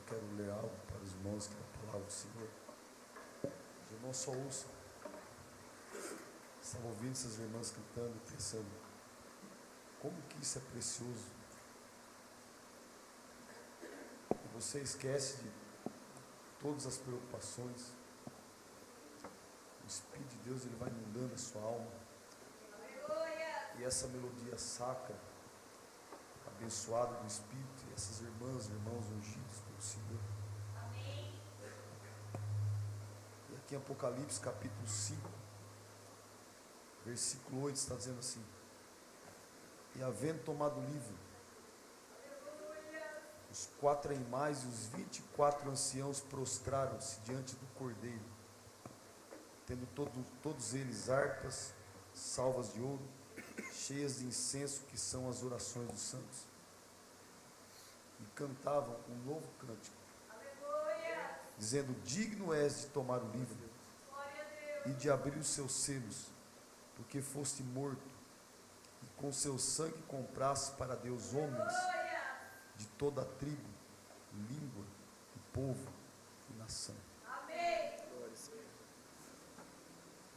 quero ler algo para os irmãos que é a palavra do Senhor. Os irmãos só ouçam. Estava ouvindo essas irmãs cantando e pensando, como que isso é precioso. E você esquece de todas as preocupações. O Espírito de Deus, ele vai inundando a sua alma. E essa melodia sacra, abençoada do Espírito, e essas irmãs e irmãos ungidos pelo Senhor. Amém. E aqui em Apocalipse capítulo 5, versículo 8, está dizendo assim: e havendo tomado o livro, os 4 animais e os 24 anciãos prostraram-se diante do Cordeiro, tendo todos eles harpas, salvas de ouro, cheias de incenso, que são as orações dos santos, e cantavam um novo cântico, dizendo: digno és de tomar o livro e de abrir os seus selos, porque foste morto, e com seu sangue compraste para Deus homens de toda a tribo, língua, e povo e nação. Amém.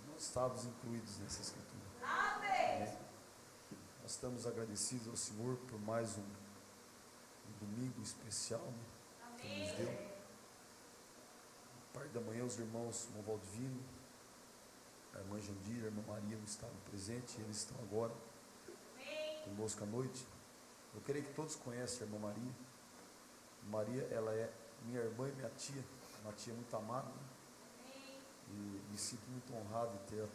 Nós estávamos incluídos nessa escritura. Amém. Nós estamos agradecidos ao Senhor por mais um domingo especial, né, que nos deu. Na parte da manhã, os irmãos Valdivino, a irmã Jandira, a irmã Maria não estavam presentes, e eles estão agora conosco à noite. Eu creio que todos conhecem a irmã Maria. Maria, ela é minha irmã e minha tia, uma tia muito amada, né? E me sinto muito honrado de ter a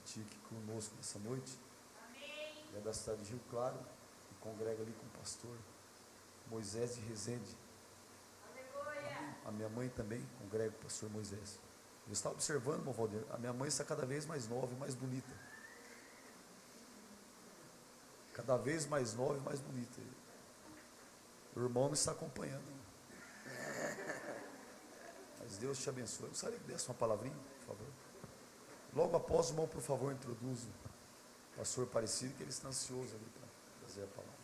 tia aqui conosco nessa noite. É da cidade de Rio Claro, e congrega ali com o pastor Moisés de Rezende. A minha mãe também congrega com o pastor Moisés. Eu estava observando, meu Valdir, a minha mãe está cada vez mais nova e mais bonita. Cada vez mais nova e mais bonita. O irmão não está acompanhando. Mas Deus te abençoe. Eu gostaria que desse uma palavrinha, por favor. Logo após, o irmão, por favor, introduza o pastor Aparecido, que ele está ansioso ali para trazer a palavra.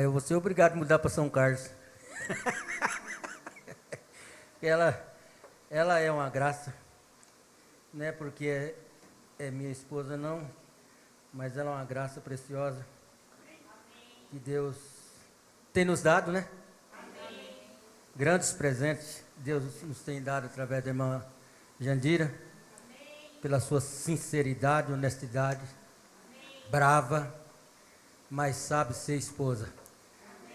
Eu vou ser obrigado a mudar para São Carlos. Ela é uma graça, né? Porque é minha esposa não, mas ela é uma graça preciosa que Deus tem nos dado, né? Grandes presentes Deus nos tem dado através da irmã Jandira, pela sua sinceridade, honestidade, brava, mas sabe ser esposa.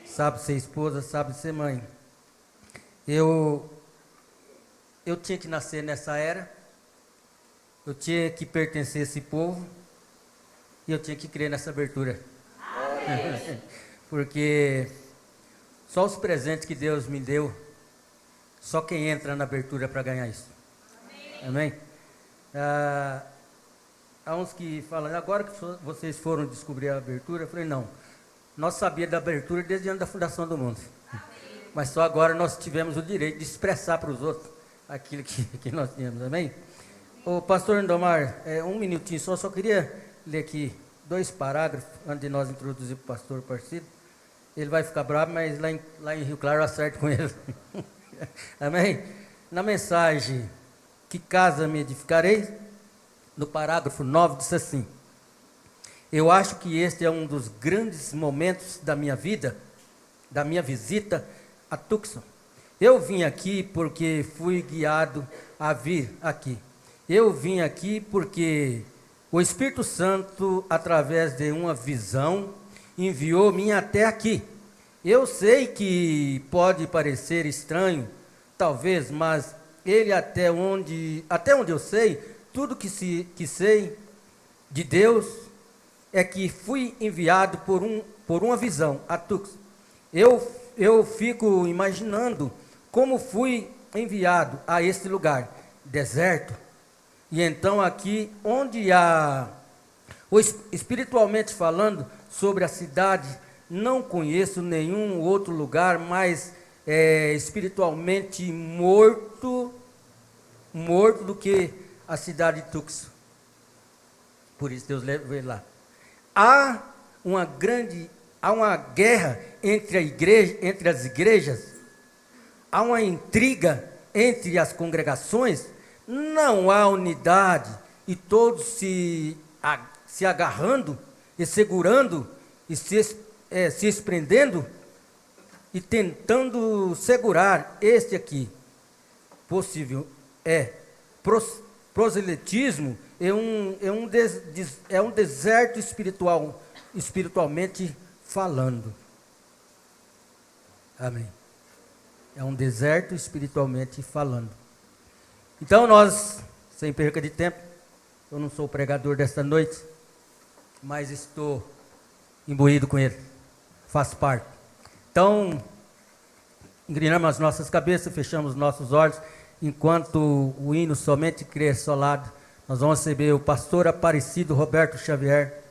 Sabe ser esposa, sabe ser mãe. Eu tinha que nascer nessa era, eu tinha que pertencer a esse povo, e eu tinha que crer nessa abertura. Porque só os presentes que Deus me deu, só quem entra na abertura para ganhar isso. Amém? Há uns que falam, agora que vocês foram descobrir a abertura, eu falei, não, nós sabíamos da abertura desde antes da fundação do mundo. Mas só agora nós tivemos o direito de expressar para os outros aquilo que nós tínhamos, amém? O pastor Lindomar, um minutinho só queria ler aqui 2 parágrafos, antes de nós introduzir o pastor Parcido. Ele vai ficar bravo, mas lá em Rio Claro eu acerto com ele. Amém? Na mensagem, que casa me edificarei, no parágrafo 9, diz assim: eu acho que este é um dos grandes momentos da minha vida, da minha visita a Tucson. Eu vim aqui porque fui guiado a vir aqui. Eu vim aqui porque o Espírito Santo, através de uma visão, enviou-me até aqui. Eu sei que pode parecer estranho, talvez, mas ele até onde eu sei, tudo que sei de Deus é que fui enviado por uma visão a Tucson. Eu fico imaginando como fui enviado a este lugar, deserto, e então aqui onde espiritualmente falando sobre a cidade, não conheço nenhum outro lugar mais espiritualmente morto do que a cidade de Tucson. Por isso Deus levou ele lá. Há há uma guerra entre as igrejas, há uma intriga entre as congregações, não há unidade e todos se agarrando e segurando e se esprendendo e tentando segurar este aqui. Possível proselitismo é um deserto espiritualmente falando. Amém. É um deserto espiritualmente falando. Então nós, sem perca de tempo, eu não sou o pregador desta noite, mas estou imbuído com ele, faz parte. Então, inclinamos as nossas cabeças, fechamos nossos olhos, enquanto o hino Somente Crer Solado, nós vamos receber o pastor Aparecido Roberto Xavier,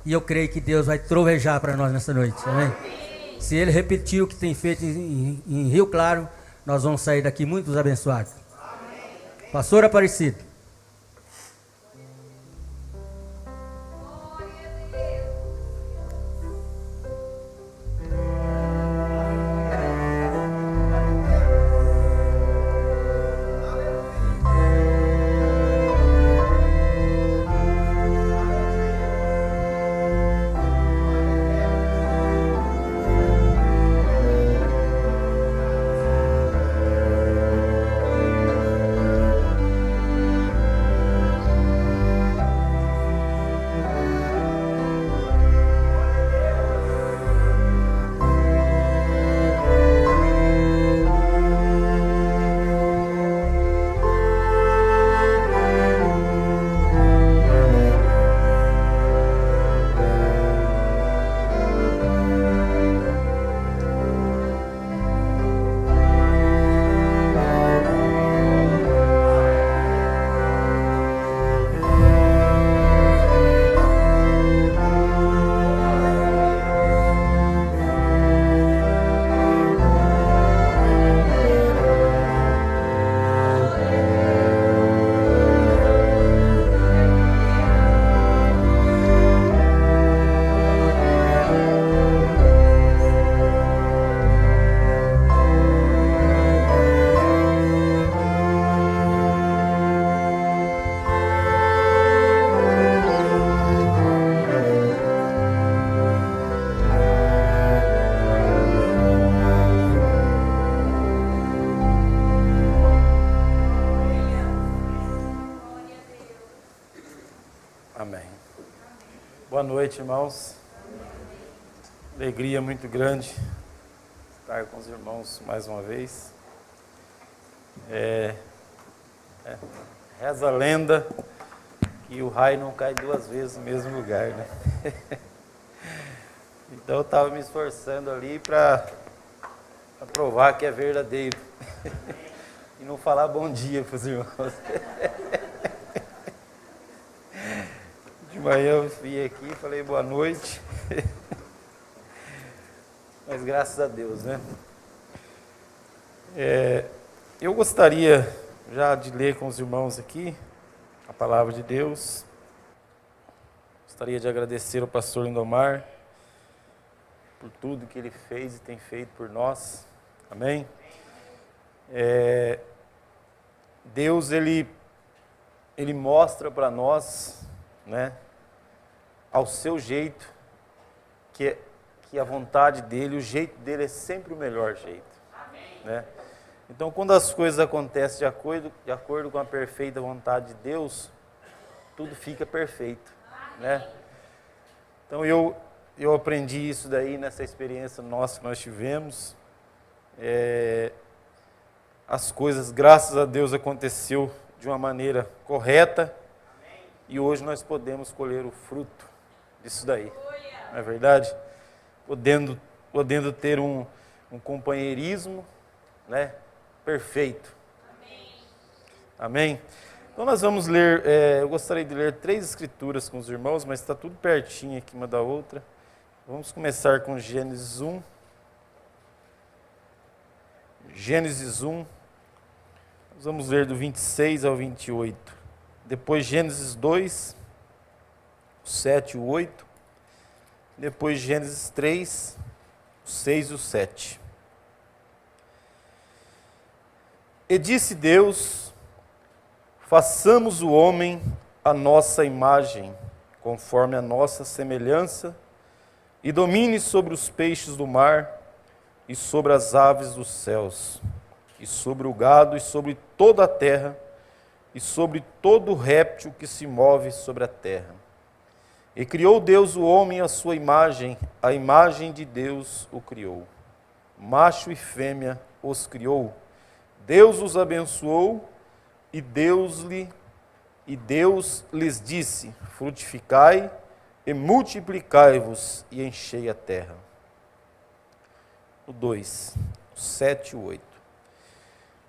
e eu creio que Deus vai trovejar para nós nessa noite, amém? Se ele repetir o que tem feito em Rio Claro, nós vamos sair daqui muito abençoados. Amém. Pastor Aparecido. Boa noite, irmãos. Alegria muito grande estar com os irmãos mais uma vez. Reza a lenda que o raio não cai duas vezes no mesmo lugar, né? Então eu estava me esforçando ali para provar que é verdadeiro e não falar bom dia para os irmãos. De manhã eu vim aqui e falei boa noite, mas graças a Deus, né? Eu gostaria já de ler com os irmãos aqui a palavra de Deus. Gostaria de agradecer ao pastor Lindomar por tudo que ele fez e tem feito por nós, amém? Deus, ele mostra para nós, né, ao seu jeito, que a vontade dele, o jeito dele é sempre o melhor jeito, né? Então, quando as coisas acontecem de acordo com a perfeita vontade de Deus, tudo fica perfeito, né? Então, eu aprendi isso daí nessa experiência nossa que nós tivemos. As coisas, graças a Deus, aconteceu de uma maneira correta e hoje nós podemos colher o fruto disso daí, não é verdade? Podendo ter um companheirismo, né, perfeito. Amém? Então nós vamos ler, eu gostaria de ler 3 escrituras com os irmãos, mas está tudo pertinho aqui uma da outra. Vamos começar com Gênesis 1. Gênesis 1, nós vamos ler do 26 ao 28. Depois Gênesis 2, 7 e 8. depois Gênesis 3, o 6 e o 7. E disse Deus: façamos o homem à nossa imagem, conforme a nossa semelhança, e domine sobre os peixes do mar, e sobre as aves dos céus, e sobre o gado, e sobre toda a terra, e sobre todo réptil que se move sobre a terra. E criou Deus o homem à sua imagem, a imagem de Deus o criou. Macho e fêmea os criou. Deus os abençoou, e Deus lhes disse: frutificai e multiplicai-vos e enchei a terra. O 2, 7 e 8.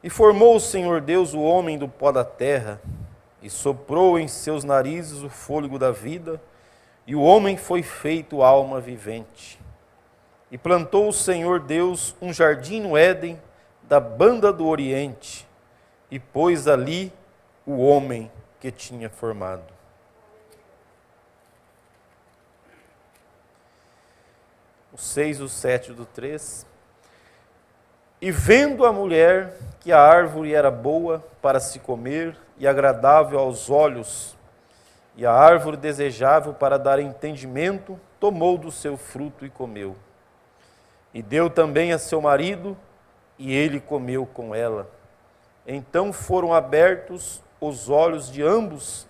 E formou o Senhor Deus o homem do pó da terra, e soprou em seus narizes o fôlego da vida, e o homem foi feito alma vivente. E plantou o Senhor Deus um jardim no Éden, da banda do Oriente, e pôs ali o homem que tinha formado. O 6, o 7 do 3. E vendo a mulher que a árvore era boa para se comer e agradável aos olhos, e a árvore desejável para dar entendimento, tomou do seu fruto e comeu. E deu também a seu marido, e ele comeu com ela. Então foram abertos os olhos de ambos,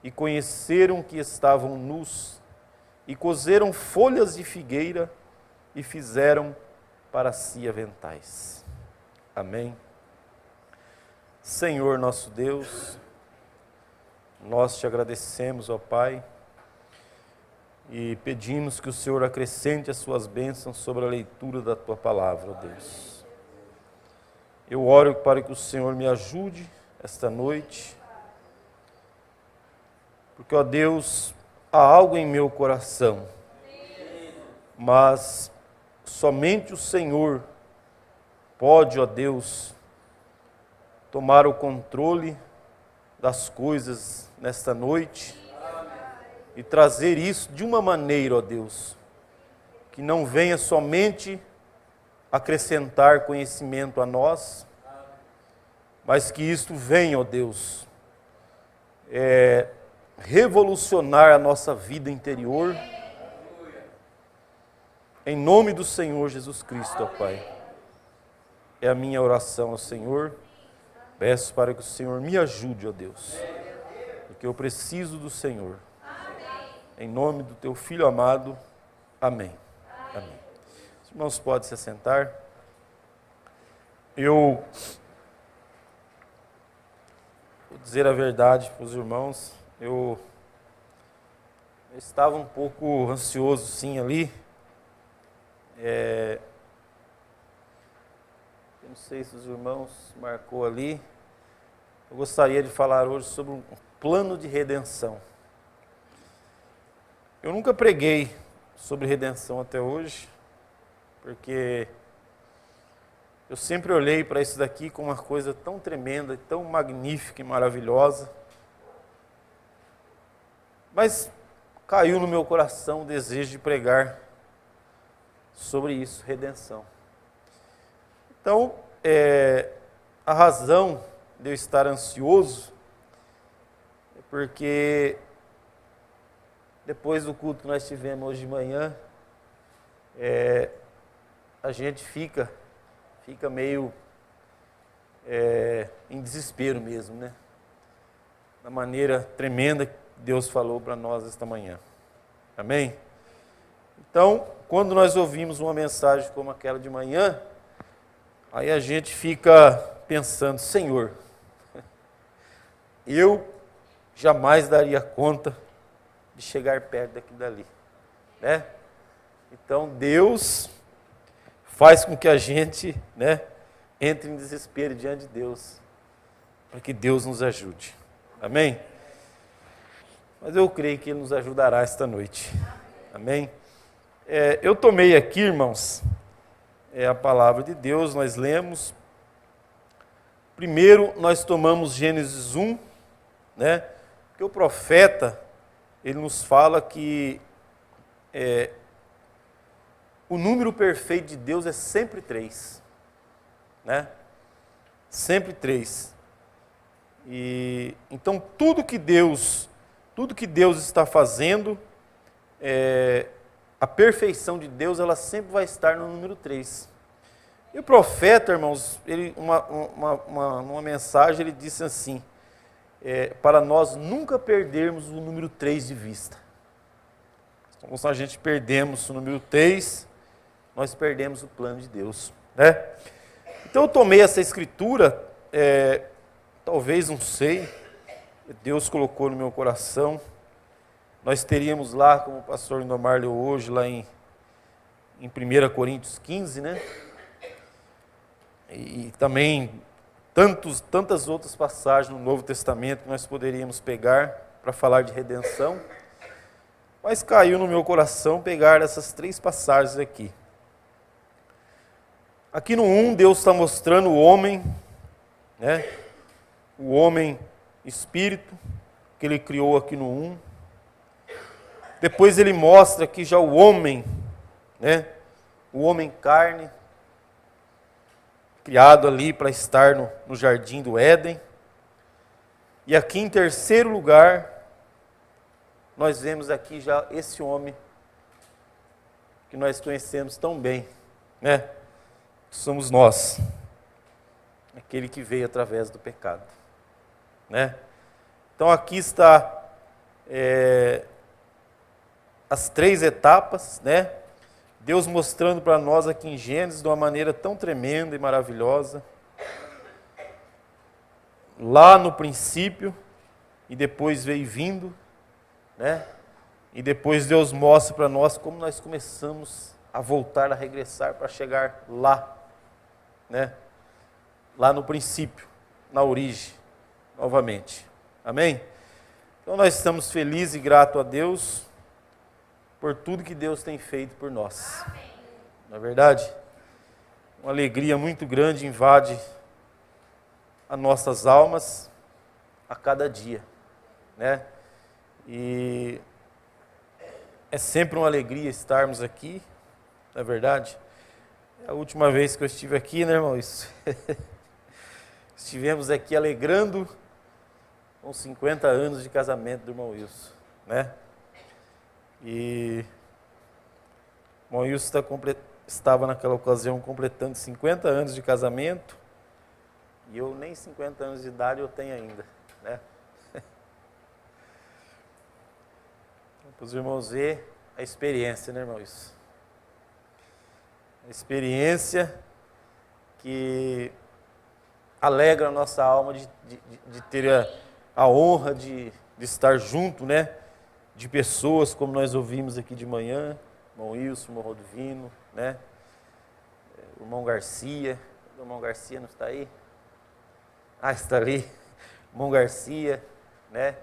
e conheceram que estavam nus, e coseram folhas de figueira, e fizeram para si aventais. Amém. Senhor nosso Deus, nós te agradecemos, ó Pai, e pedimos que o Senhor acrescente as suas bênçãos sobre a leitura da tua palavra, ó Deus. Eu oro para que o Senhor me ajude esta noite, porque, ó Deus, há algo em meu coração, mas somente o Senhor pode, ó Deus, tomar o controle das coisas nesta noite e trazer isso de uma maneira, ó Deus, que não venha somente acrescentar conhecimento a nós, mas que isto venha, ó Deus, revolucionar a nossa vida interior, em nome do Senhor Jesus Cristo, ó Pai. É a minha oração ao Senhor. Peço para que o Senhor me ajude, ó Deus, porque eu preciso do Senhor. Em nome do teu Filho amado. Amém. Amém. Os irmãos podem se assentar. Eu vou dizer a verdade para os irmãos. Eu estava um pouco ansioso, sim, ali. Eu não sei se os irmãos marcou ali. Eu gostaria de falar hoje sobre um plano de redenção. Eu nunca preguei sobre redenção até hoje, porque eu sempre olhei para isso daqui como uma coisa tão tremenda, tão magnífica e maravilhosa. Mas caiu no meu coração o desejo de pregar sobre isso, redenção. Então, a razão de eu estar ansioso é porque depois do culto que nós tivemos hoje de manhã, a gente fica meio em desespero mesmo, né? Da maneira tremenda que Deus falou para nós esta manhã. Amém? Então, quando nós ouvimos uma mensagem como aquela de manhã, aí a gente fica pensando: Senhor, eu jamais daria conta de chegar perto daquilo dali, né? Então Deus faz com que a gente, né, entre em desespero diante de Deus, para que Deus nos ajude. Amém? Mas eu creio que Ele nos ajudará esta noite. Amém? Eu tomei aqui, irmãos, a palavra de Deus, nós lemos. Primeiro nós tomamos Gênesis 1, né? Porque o profeta, ele nos fala que o número perfeito de Deus é sempre 3, né? Sempre 3. E então tudo que Deus está fazendo, a perfeição de Deus, ela sempre vai estar no número 3. E o profeta, irmãos, numa mensagem, ele disse assim, para nós nunca perdermos o número 3 de vista. Então, se a gente perdemos o número 3, nós perdemos o plano de Deus, né? Então eu tomei essa escritura, talvez, não sei, Deus colocou no meu coração. Nós teríamos lá, como o pastor Lindomar leu hoje, lá em 1 Coríntios 15, né? E também tantas outras passagens no Novo Testamento que nós poderíamos pegar para falar de redenção. Mas caiu no meu coração pegar essas 3 passagens aqui. Aqui no 1, Deus está mostrando o homem, né? O homem espírito, que Ele criou aqui no 1. Depois Ele mostra aqui já o homem, né? O homem carne, criado ali para estar no jardim do Éden. E aqui em terceiro lugar, nós vemos aqui já esse homem que nós conhecemos tão bem, né? Somos nós, aquele que veio através do pecado, né? Então aqui está as 3 etapas, né? Deus mostrando para nós aqui em Gênesis de uma maneira tão tremenda e maravilhosa. Lá no princípio, e depois veio vindo, né? E depois Deus mostra para nós como nós começamos a voltar, a regressar para chegar lá, né? Lá no princípio, na origem, novamente. Amém? Então nós estamos felizes e gratos a Deus por tudo que Deus tem feito por nós. Não é verdade? Uma alegria muito grande invade as nossas almas a cada dia, né? E é sempre uma alegria estarmos aqui, não é verdade? É a última vez que eu estive aqui, né, irmão? Estivemos aqui alegrando com 50 anos de casamento do irmão Wilson, né? E o irmão Wilson estava naquela ocasião completando 50 anos de casamento, e eu nem 50 anos de idade eu tenho ainda, né? Para os irmãos ver a experiência, né, irmão Wilson? A experiência que alegra a nossa alma de ter a honra de estar junto, né? De pessoas como nós ouvimos aqui de manhã, irmão Wilson, irmão Rodvino, né? O irmão Garcia. O irmão Garcia não está aí? Ah, está ali. Irmão Garcia, né?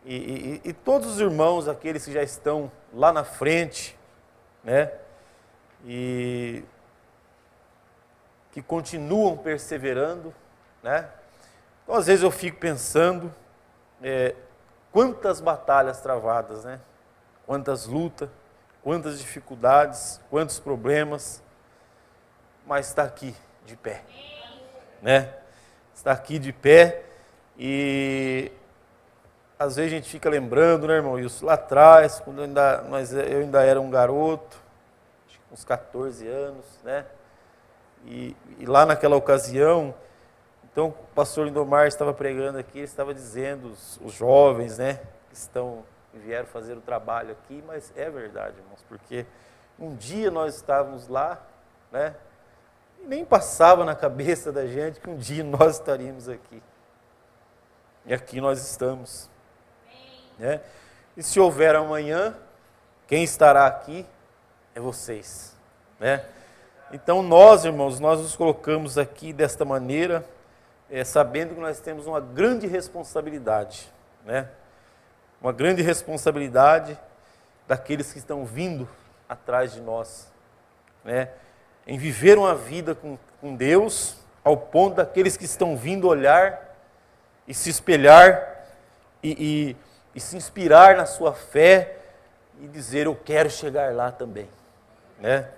E todos os irmãos, aqueles que já estão lá na frente, né? E que continuam perseverando, né? Então, às vezes eu fico pensando, quantas batalhas travadas, né? Quantas lutas, quantas dificuldades, quantos problemas, mas está aqui de pé, né? Está aqui de pé e às vezes a gente fica lembrando, né, irmão? Isso lá atrás, quando eu ainda era um garoto, acho que uns 14 anos, né? E lá naquela ocasião, então o pastor Lindomar estava pregando aqui, ele estava dizendo, os jovens, né, que vieram fazer o trabalho aqui, mas é verdade, irmãos, porque um dia nós estávamos lá, né, e nem passava na cabeça da gente que um dia nós estaríamos aqui. E aqui nós estamos, né? E se houver amanhã, quem estará aqui é vocês, né? Então nós, irmãos, nós nos colocamos aqui desta maneira, sabendo que nós temos uma grande responsabilidade, né? Uma grande responsabilidade daqueles que estão vindo atrás de nós, né? Em viver uma vida com Deus, ao ponto daqueles que estão vindo olhar e se espelhar e se inspirar na sua fé e dizer, eu quero chegar lá também, né?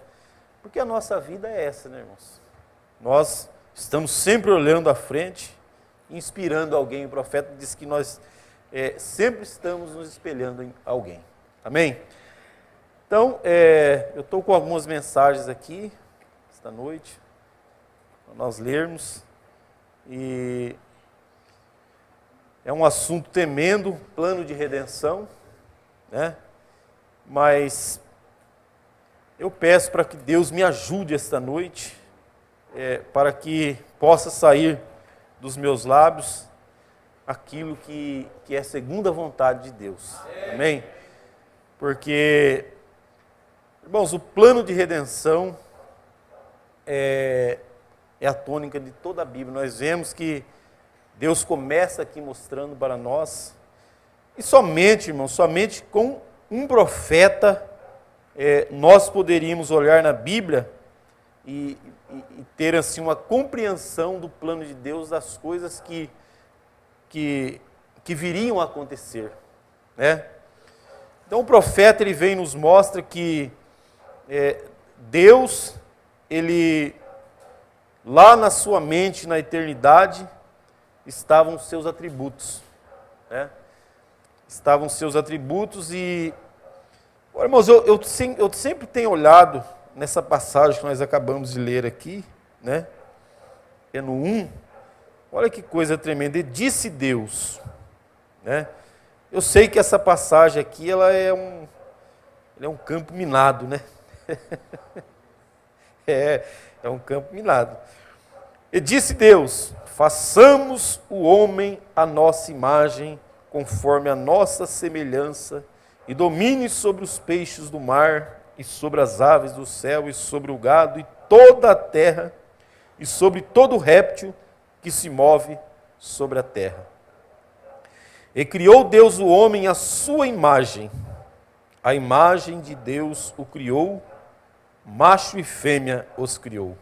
Porque a nossa vida é essa, né, irmãos? Nós estamos sempre olhando à frente, inspirando alguém. O profeta diz que nós sempre estamos nos espelhando em alguém. Amém? Então, eu estou com algumas mensagens aqui, esta noite, para nós lermos. E é um assunto tremendo, plano de redenção, né? Mas eu peço para que Deus me ajude esta noite, para que possa sair dos meus lábios aquilo que é segundo a vontade de Deus. Amém? Porque, irmãos, o plano de redenção é a tônica de toda a Bíblia. Nós vemos que Deus começa aqui mostrando para nós, e somente, irmãos, somente com um profeta nós poderíamos olhar na Bíblia e ter assim uma compreensão do plano de Deus, das coisas que viriam a acontecer, né? Então o profeta ele vem e nos mostra que Deus, ele lá na sua mente, na eternidade, estavam os seus atributos, né? Estavam os seus atributos e, irmãos, eu sempre tenho olhado nessa passagem que nós acabamos de ler aqui, né? É no 1, olha que coisa tremenda, e disse Deus, né? Eu sei que essa passagem aqui, ela é um campo minado, né? É um campo minado. E disse Deus, façamos o homem à nossa imagem, conforme a nossa semelhança, e domine sobre os peixes do mar, e sobre as aves do céu, e sobre o gado, e toda a terra, e sobre todo réptil que se move sobre a terra. E criou Deus o homem à sua imagem, a imagem de Deus o criou, macho e fêmea os criou.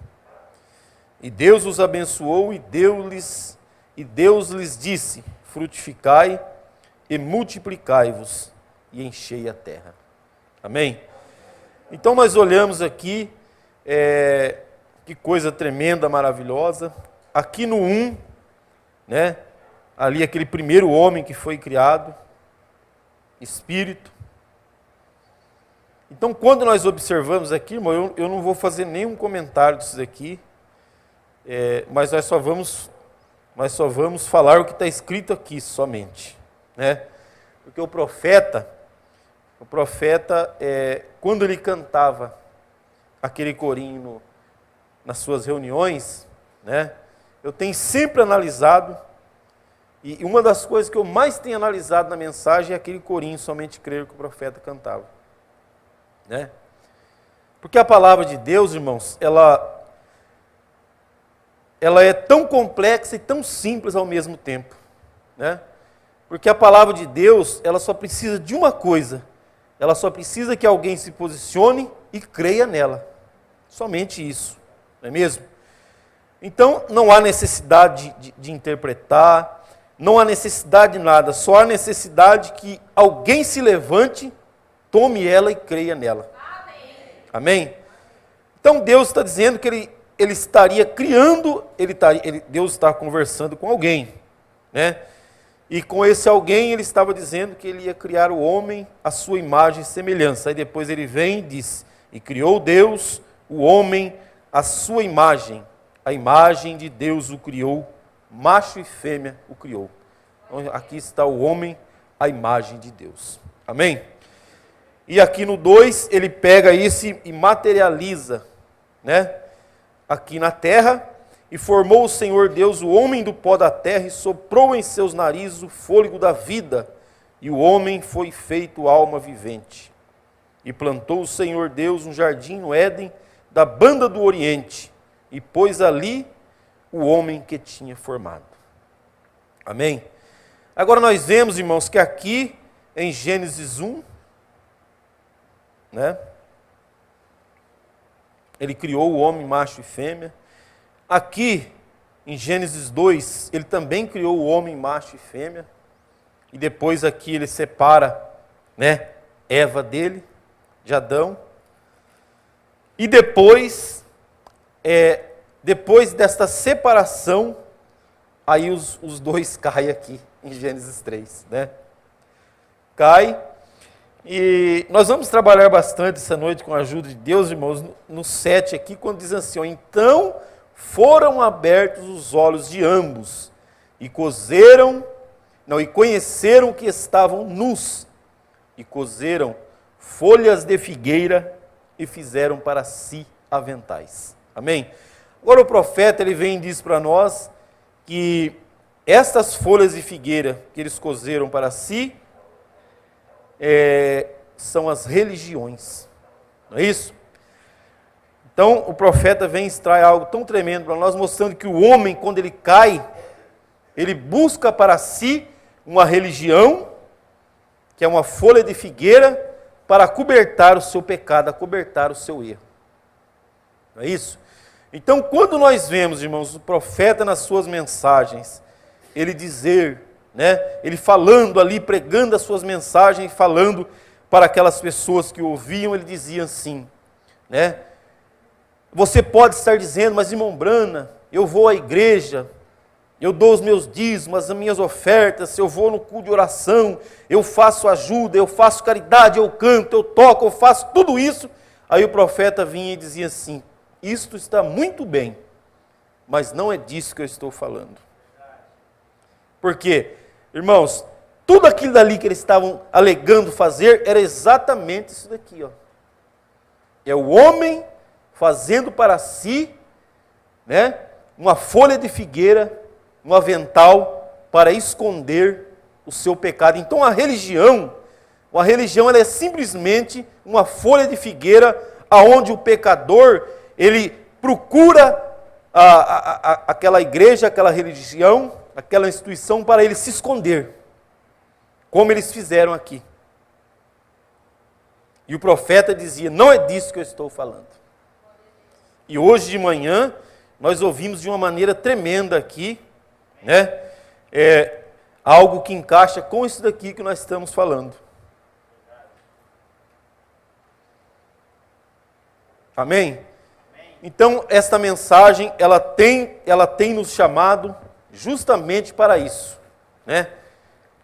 E Deus os abençoou, e Deus lhes disse, frutificai e multiplicai-vos, e enchei a terra. Amém? Então nós olhamos aqui, que coisa tremenda, maravilhosa. Aqui no 1, né? Ali aquele primeiro homem que foi criado, espírito. Então quando nós observamos aqui, irmão, eu não vou fazer nenhum comentário disso aqui, mas nós só vamos falar o que está escrito aqui somente, né? Porque o profeta, quando ele cantava aquele corinho nas suas reuniões, né? Eu tenho sempre analisado, e uma das coisas que eu mais tenho analisado na mensagem é aquele corinho, somente crer, que o profeta cantava, né? Porque a palavra de Deus, irmãos, ela é tão complexa e tão simples ao mesmo tempo, né? Porque a palavra de Deus, ela só precisa de uma coisa, ela só precisa que alguém se posicione e creia nela, somente isso, não é mesmo? Então, não há necessidade de interpretar, não há necessidade de nada, só há necessidade que alguém se levante, tome ela e creia nela. Amém? Então, Deus está dizendo que ele estaria criando, Deus está conversando com alguém, né? E com esse alguém ele estava dizendo que ele ia criar o homem à sua imagem e semelhança. Aí depois ele vem e diz, e criou Deus o homem à sua imagem. A imagem de Deus o criou, macho e fêmea o criou. Então aqui está o homem, a imagem de Deus. Amém? E aqui no 2 ele pega isso e materializa, né? Aqui na terra, e formou o Senhor Deus o homem do pó da terra, e soprou em seus narizes o fôlego da vida, e o homem foi feito alma vivente. E plantou o Senhor Deus um jardim no Éden, da banda do Oriente, e pôs ali o homem que tinha formado. Amém? Agora nós vemos, irmãos, que aqui em Gênesis 1, né? Ele criou o homem macho e fêmea. Aqui, em Gênesis 2, ele também criou o homem macho e fêmea. E depois aqui ele separa, né, Eva dele, de Adão. E depois desta separação, aí os dois caem aqui em Gênesis 3, né? Cai. E nós vamos trabalhar bastante essa noite com a ajuda de Deus, irmãos, no 7 aqui, quando diz assim, ó, então foram abertos os olhos de ambos, e conheceram que estavam nus, e coseram folhas de figueira, e fizeram para si aventais. Amém? Agora o profeta, ele vem e diz para nós, que estas folhas de figueira, que eles coseram para si, são as religiões, não é isso? Então o profeta vem e extrai algo tão tremendo para nós, mostrando que o homem, quando ele cai, ele busca para si uma religião, que é uma folha de figueira, para cobertar o seu pecado, cobertar o seu erro, não é isso? Então quando nós vemos, irmãos, o profeta nas suas mensagens, ele dizer, né, ele falando ali, pregando as suas mensagens, falando para aquelas pessoas que o ouviam, ele dizia assim, né, você pode estar dizendo, mas irmão Brana, eu vou à igreja, eu dou os meus dízimos, as minhas ofertas, eu vou no culto de oração, eu faço ajuda, eu faço caridade, eu canto, eu toco, eu faço tudo isso. Aí o profeta vinha e dizia assim, isto está muito bem, mas não é disso que eu estou falando. Por quê? Irmãos, tudo aquilo dali que eles estavam alegando fazer era exatamente isso daqui, ó. É o homem fazendo para si, né, uma folha de figueira, um avental para esconder o seu pecado. Então a religião ela é simplesmente uma folha de figueira aonde o pecador, ele procura aquela igreja, aquela religião, aquela instituição para ele se esconder, como eles fizeram aqui. E o profeta dizia, não é disso que eu estou falando. E hoje de manhã, nós ouvimos de uma maneira tremenda aqui, né, algo que encaixa com isso daqui que nós estamos falando. Amém? Então, esta mensagem, ela tem nos chamado justamente para isso, né?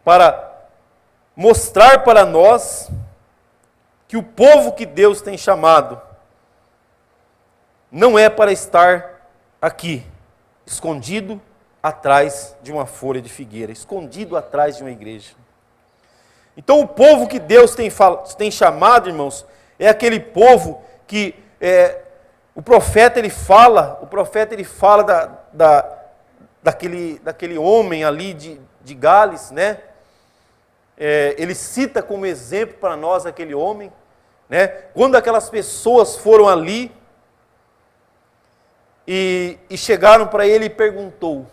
Para mostrar para nós que o povo que Deus tem chamado não é para estar aqui, escondido atrás de uma folha de figueira, escondido atrás de uma igreja. Então o povo que Deus tem chamado, irmãos, é aquele povo que o profeta ele fala daquele homem ali de Gales, né? Ele cita como exemplo para nós aquele homem, né? Quando aquelas pessoas foram ali e chegaram para ele e perguntou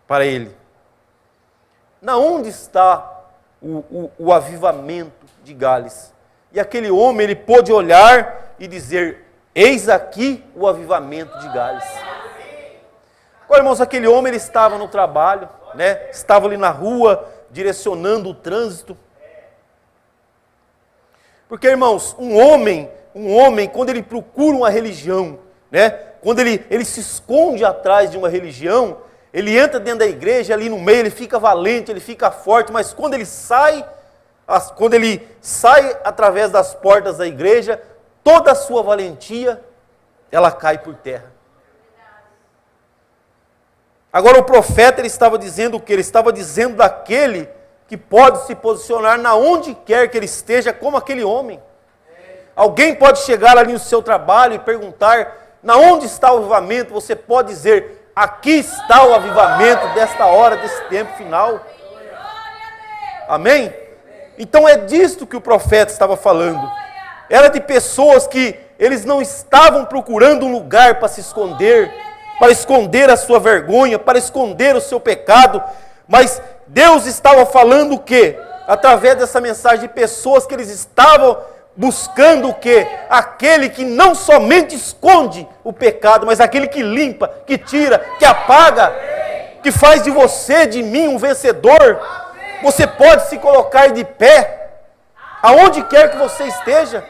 para ele, na onde está o avivamento de Gales? E aquele homem, ele pôde olhar e dizer, eis aqui o avivamento de Gales. Agora, irmãos, aquele homem, ele estava no trabalho, né? Estava ali na rua, direcionando o trânsito. Porque, irmãos, um homem, quando ele procura uma religião, né? Quando ele se esconde atrás de uma religião, ele entra dentro da igreja, ali no meio, ele fica valente, ele fica forte, mas quando ele sai através das portas da igreja, toda a sua valentia, ela cai por terra. Agora o profeta, ele estava dizendo o quê? Ele estava dizendo daquele que pode se posicionar na onde quer que ele esteja, como aquele homem. Alguém pode chegar ali no seu trabalho e perguntar, na onde está o avivamento? Você pode dizer, aqui está o avivamento desta hora, desse tempo final. Amém? Então é disto que o profeta estava falando. Era de pessoas que eles não estavam procurando um lugar para se esconder, para esconder a sua vergonha, para esconder o seu pecado, mas Deus estava falando o quê? Através dessa mensagem de pessoas que eles estavam buscando o quê? Aquele que não somente esconde o pecado, mas aquele que limpa, que tira, que apaga, que faz de você, de mim, um vencedor. Você pode se colocar de pé, aonde quer que você esteja.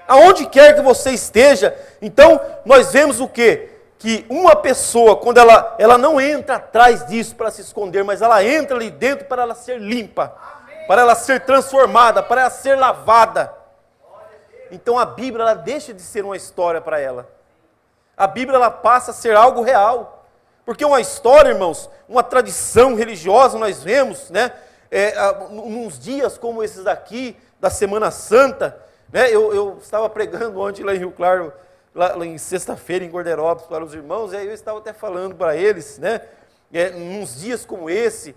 Aonde quer que você esteja. Então, nós vemos o quê? Que uma pessoa, quando ela não entra atrás disso para se esconder, mas ela entra ali dentro para ela ser limpa, para ela ser transformada, para ela ser lavada. Então a Bíblia, ela deixa de ser uma história para ela. A Bíblia, ela passa a ser algo real. Porque uma história, irmãos, uma tradição religiosa, nós vemos, né? Nos dias como esses daqui, da Semana Santa, né? Eu estava pregando ontem lá em Rio Claro, lá em sexta-feira em Gorderópolis para os irmãos, e aí eu estava até falando para eles, né? Nos dias como esse,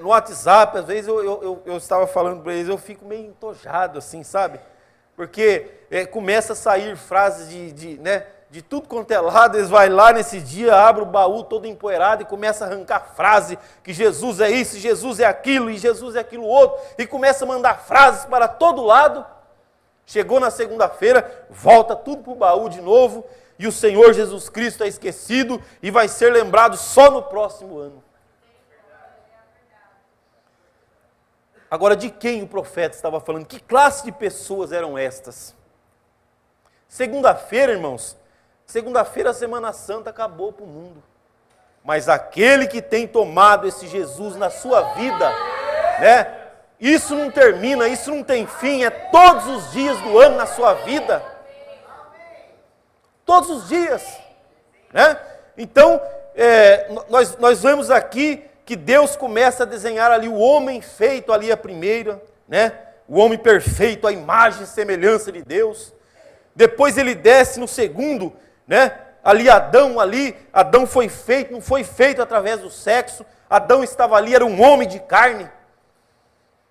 no WhatsApp, às vezes eu estava falando para eles, eu fico meio entojado assim, sabe? Porque começa a sair frases de tudo quanto é lado, eles vão lá nesse dia, abrem o baú todo empoeirado e começa a arrancar frase, que Jesus é isso, Jesus é aquilo, e Jesus é aquilo outro, e começa a mandar frases para todo lado. Chegou na segunda-feira, volta tudo para o baú de novo, e o Senhor Jesus Cristo é esquecido, e vai ser lembrado só no próximo ano. Agora, de quem o profeta estava falando? Que classe de pessoas eram estas? Segunda-feira, irmãos, segunda-feira a Semana Santa acabou para o mundo. Mas aquele que tem tomado esse Jesus na sua vida, né? Isso não termina, isso não tem fim, é todos os dias do ano na sua vida. Todos os dias, né? Então, nós vemos aqui que Deus começa a desenhar ali o homem feito ali a primeira, né? O homem perfeito, a imagem e semelhança de Deus. Depois ele desce no segundo, né? Adão foi feito, não foi feito através do sexo. Adão estava ali, era um homem de carne.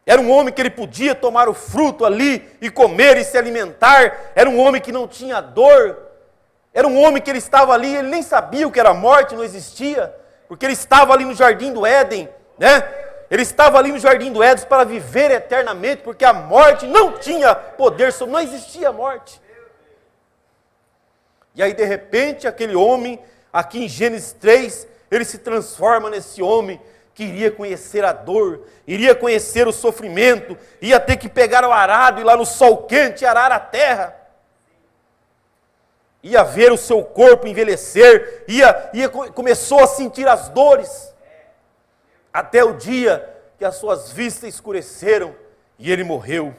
Era um homem que ele podia tomar o fruto ali e comer e se alimentar. Era um homem que não tinha dor. Era um homem que ele estava ali, ele nem sabia o que era morte, não existia. Porque ele estava ali no jardim do Éden, né? Ele estava ali no jardim do Éden para viver eternamente, porque a morte não tinha poder sobre, não existia morte. E aí, de repente, aquele homem, aqui em Gênesis 3, ele se transforma nesse homem que iria conhecer a dor, iria conhecer o sofrimento, ia ter que pegar o arado e ir lá no sol quente arar a terra. Ia ver o seu corpo envelhecer, começou a sentir as dores, até o dia que as suas vistas escureceram e ele morreu.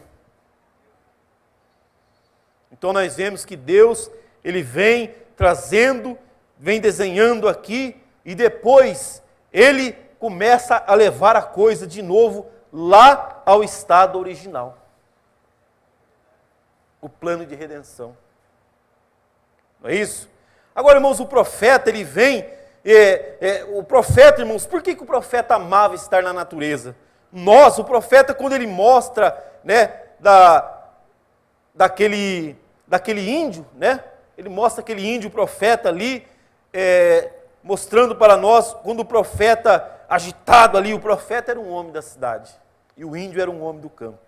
Então nós vemos que Deus, ele vem trazendo, vem desenhando aqui, e depois ele começa a levar a coisa de novo lá ao estado original. O plano de redenção. Não é isso? Agora, irmãos, o profeta, ele vem, o profeta, irmãos, por que o profeta amava estar na natureza? O profeta, quando ele mostra, né, daquele índio, né, ele mostra aquele índio, profeta ali, mostrando para nós, quando o profeta, agitado ali, o profeta era um homem da cidade, e o índio era um homem do campo.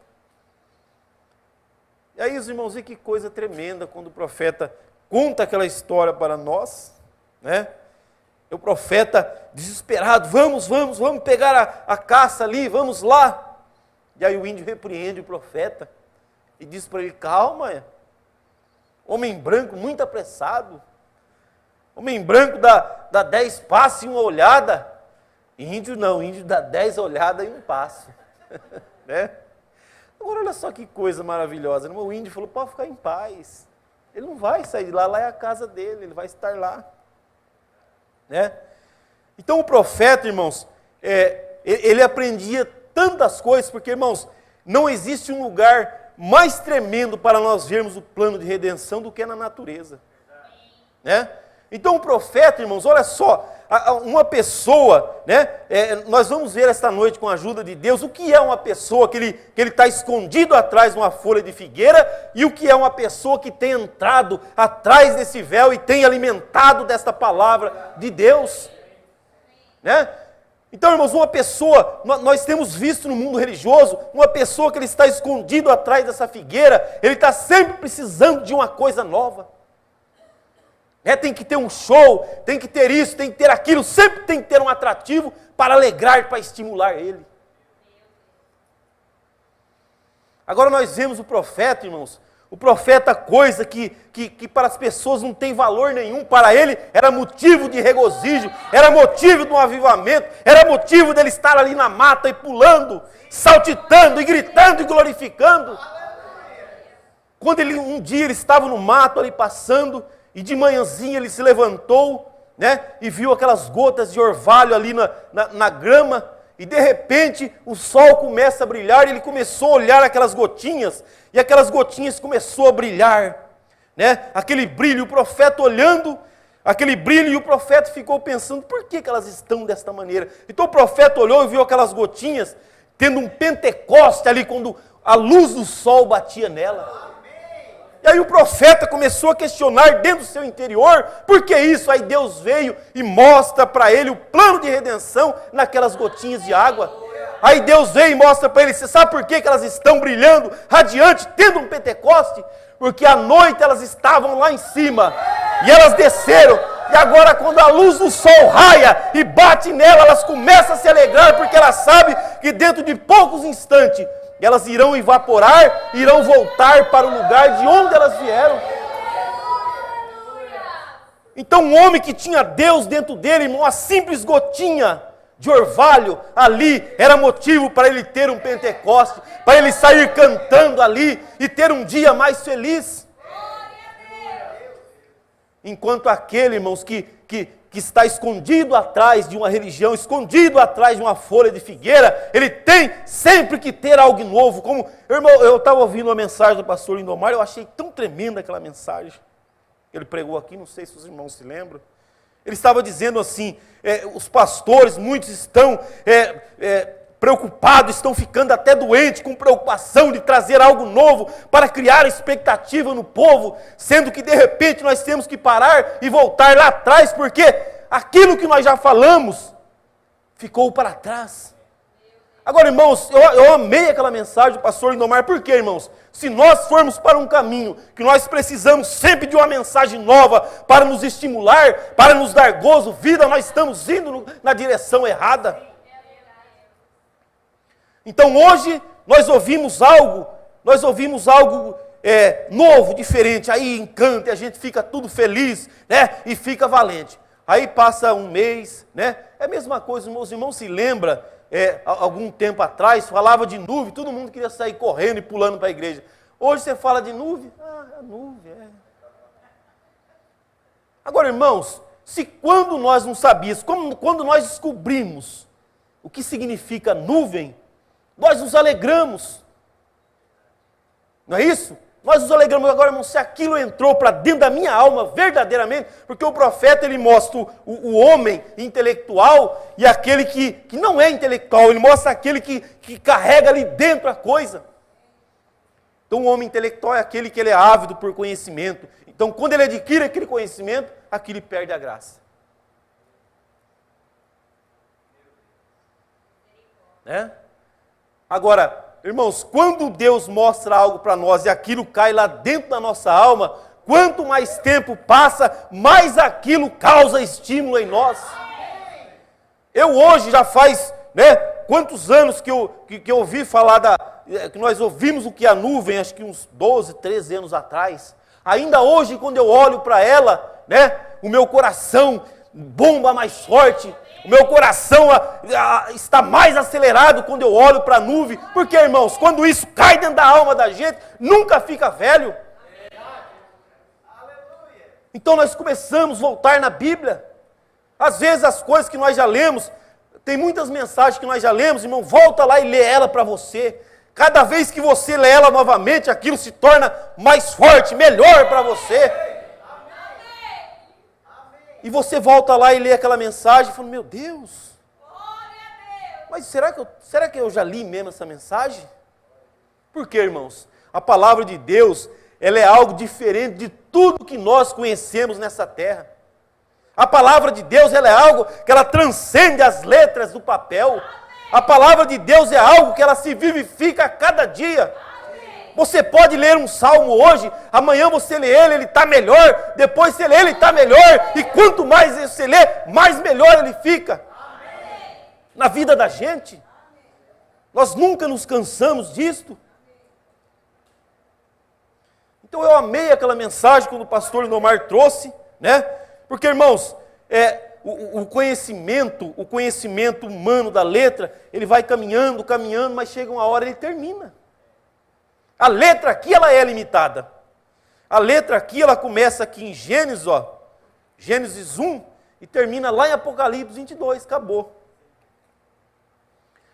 E aí, os irmãos, e que coisa tremenda quando o profeta conta aquela história para nós, né? O profeta desesperado, vamos pegar a caça ali, vamos lá. E aí o índio repreende o profeta e diz para ele, calma, homem branco muito apressado, homem branco dá 10 passos e uma olhada, índio não, índio dá 10 olhadas e um passo, né? Agora olha só que coisa maravilhosa, o índio falou, pode ficar em paz. Ele não vai sair de lá, lá é a casa dele, ele vai estar lá. Né? Então o profeta, irmãos, ele aprendia tantas coisas, porque, irmãos, não existe um lugar mais tremendo para nós vermos o plano de redenção do que na natureza. Né? Então o profeta, irmãos, olha só, uma pessoa, né? Nós vamos ver esta noite com a ajuda de Deus o que é uma pessoa que ele está escondido atrás de uma folha de figueira e o que é uma pessoa que tem entrado atrás desse véu e tem alimentado desta palavra de Deus. Né? Então, irmãos, uma pessoa, nós temos visto no mundo religioso, uma pessoa que ele está escondido atrás dessa figueira, ele está sempre precisando de uma coisa nova. Tem que ter um show, tem que ter isso, tem que ter aquilo, sempre tem que ter um atrativo para alegrar, para estimular ele. Agora nós vemos o profeta, irmãos, O profeta, coisa que para as pessoas não tem valor nenhum, para ele era motivo de regozijo, era motivo de um avivamento, era motivo dele estar ali na mata e pulando, saltitando e gritando e glorificando. Quando um dia ele estava no mato ali passando, e de manhãzinha ele se levantou, né, e viu aquelas gotas de orvalho ali na grama, e de repente o sol começa a brilhar, e ele começou a olhar aquelas gotinhas, e aquelas gotinhas começou a brilhar, né? Aquele brilho, o profeta olhando, aquele brilho, e o profeta ficou pensando, por que elas estão desta maneira? Então o profeta olhou e viu aquelas gotinhas, tendo um Pentecoste ali, quando a luz do sol batia nela. E aí o profeta começou a questionar dentro do seu interior, por que isso? Aí Deus veio e mostra para ele o plano de redenção naquelas gotinhas de água. Aí Deus veio e mostra para ele, você sabe por que elas estão brilhando, radiante, tendo um Pentecoste? Porque à noite elas estavam lá em cima, e elas desceram, e agora quando a luz do sol raia e bate nela, elas começam a se alegrar, porque elas sabem que dentro de poucos instantes, elas irão evaporar, irão voltar para o lugar de onde elas vieram. Então um homem que tinha Deus dentro dele, irmão, uma simples gotinha de orvalho ali, era motivo para ele ter um Pentecoste, para ele sair cantando ali e ter um dia mais feliz. Enquanto aquele, irmãos, que está escondido atrás de uma religião, escondido atrás de uma folha de figueira, ele tem sempre que ter algo novo. Como, irmão, eu estava ouvindo uma mensagem do pastor Lindomar, eu achei tão tremenda aquela mensagem. Ele pregou aqui, não sei se os irmãos se lembram. Ele estava dizendo assim, os pastores, muitos estão preocupados, estão ficando até doentes, com preocupação de trazer algo novo para criar expectativa no povo, sendo que de repente nós temos que parar e voltar lá atrás, porque aquilo que nós já falamos ficou para trás. Agora, irmãos, eu amei aquela mensagem do pastor Lindomar, por quê, irmãos? Se nós formos para um caminho que nós precisamos sempre de uma mensagem nova para nos estimular, para nos dar gozo, vida, nós estamos indo na direção errada. Então hoje nós ouvimos algo novo, diferente, aí encanta, e a gente fica tudo feliz, né? E fica valente. Aí passa um mês, né? É a mesma coisa, meus irmãos se lembram, algum tempo atrás, falava de nuvem, todo mundo queria sair correndo e pulando para a igreja. Hoje você fala de nuvem, a nuvem, Agora, irmãos, se quando nós não sabíamos, quando nós descobrimos o que significa nuvem, nós nos alegramos. Não é isso? Nós nos alegramos agora, irmão, se aquilo entrou para dentro da minha alma verdadeiramente, porque o profeta, ele mostra o homem intelectual e aquele que não é intelectual, ele mostra aquele que carrega ali dentro a coisa. Então o homem intelectual é aquele que ele é ávido por conhecimento. Então quando ele adquire aquele conhecimento, aquilo perde a graça. Né? Agora, irmãos, quando Deus mostra algo para nós e aquilo cai lá dentro da nossa alma, quanto mais tempo passa, mais aquilo causa estímulo em nós. Eu hoje já faz, né, quantos anos que eu ouvi falar que nós ouvimos o que é a nuvem, acho que uns 12, 13 anos atrás. Ainda hoje, quando eu olho para ela, né, o meu coração bomba mais forte. O meu coração está mais acelerado quando eu olho para a nuvem. Porque, irmãos, quando isso cai dentro da alma da gente, nunca fica velho. Então nós começamos a voltar na Bíblia. Às vezes as coisas que nós já lemos, tem muitas mensagens que nós já lemos, irmão, volta lá e lê ela para você. Cada vez que você lê ela novamente, aquilo se torna mais forte, melhor para você. E você volta lá e lê aquela mensagem e fala, meu Deus, mas será que eu já li mesmo essa mensagem? Por quê, irmãos? A palavra de Deus, ela é algo diferente de tudo que nós conhecemos nessa terra. A palavra de Deus, ela é algo que ela transcende as letras do papel. A palavra de Deus é algo que ela se vivifica a cada dia. Você pode ler um salmo hoje, amanhã você lê ele está melhor, depois você lê ele está melhor, e quanto mais você lê, mais melhor ele fica. Na vida da gente. Nós nunca nos cansamos disto. Então eu amei aquela mensagem quando o pastor Lindomar trouxe, né? Porque, irmãos, o conhecimento humano da letra, ele vai caminhando, mas chega uma hora ele termina. A letra aqui, ela é limitada. A letra aqui, ela começa aqui em Gênesis, Gênesis 1, e termina lá em Apocalipse 22, acabou.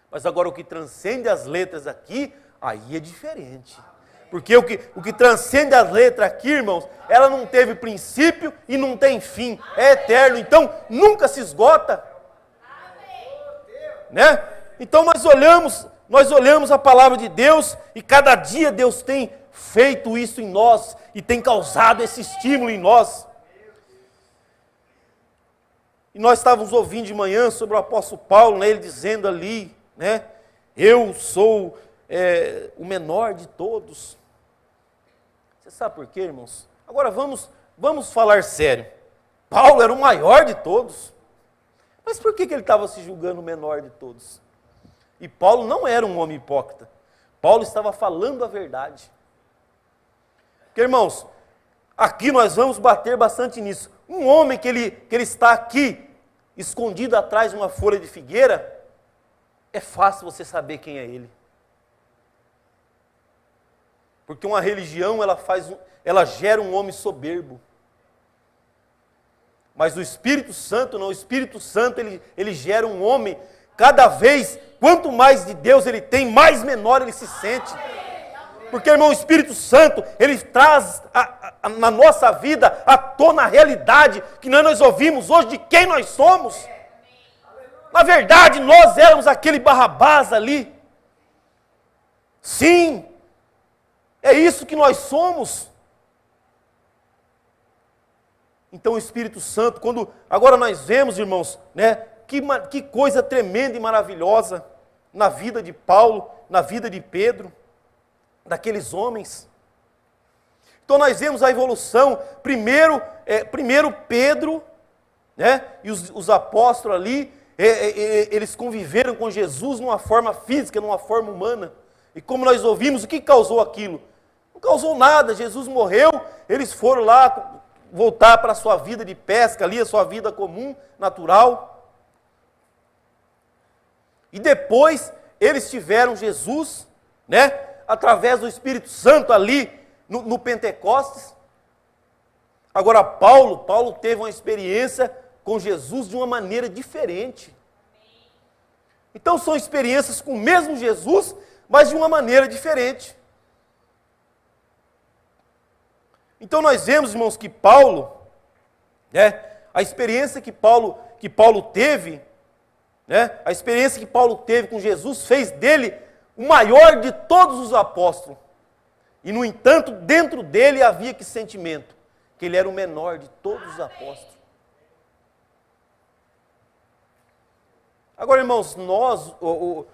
Mas agora o que transcende as letras aqui, aí é diferente. Porque o que transcende as letras aqui, irmãos, ela não teve princípio e não tem fim. É eterno, então nunca se esgota. Né? Então nós olhamos a palavra de Deus e cada dia Deus tem feito isso em nós e tem causado esse estímulo em nós. E nós estávamos ouvindo de manhã sobre o apóstolo Paulo, né, ele dizendo ali, né, eu sou o menor de todos. Você sabe por quê, irmãos? Agora vamos falar sério. Paulo era o maior de todos. Mas por que ele estava se julgando o menor de todos? E Paulo não era um homem hipócrita. Paulo estava falando a verdade. Porque, irmãos, aqui nós vamos bater bastante nisso. Um homem que ele está aqui, escondido atrás de uma folha de figueira, é fácil você saber quem é ele. Porque uma religião, ela gera um homem soberbo. Mas o Espírito Santo não, o Espírito Santo ele gera um homem, cada vez, quanto mais de Deus ele tem, mais menor ele se sente. Porque, irmão, o Espírito Santo, ele traz na nossa vida à tona a realidade que nós ouvimos hoje de quem nós somos. Na verdade, nós éramos aquele Barrabás ali. Sim, é isso que nós somos. Então o Espírito Santo, agora nós vemos, irmãos, né, que coisa tremenda e maravilhosa na vida de Paulo, na vida de Pedro, daqueles homens. Então nós vemos a evolução, primeiro Pedro, né, e os apóstolos ali, eles conviveram com Jesus numa forma física, numa forma humana. E como nós ouvimos, o que causou aquilo? Não causou nada, Jesus morreu, eles foram lá voltar para a sua vida de pesca ali, a sua vida comum, natural. E depois eles tiveram Jesus, né, através do Espírito Santo ali no Pentecostes. Agora Paulo teve uma experiência com Jesus de uma maneira diferente. Então são experiências com o mesmo Jesus, mas de uma maneira diferente. Então nós vemos, irmãos, que Paulo, né, a experiência que Paulo teve, né, a experiência que Paulo teve com Jesus fez dele o maior de todos os apóstolos. E, no entanto, dentro dele havia que sentimento? Que ele era o menor de todos os apóstolos. Agora, irmãos, o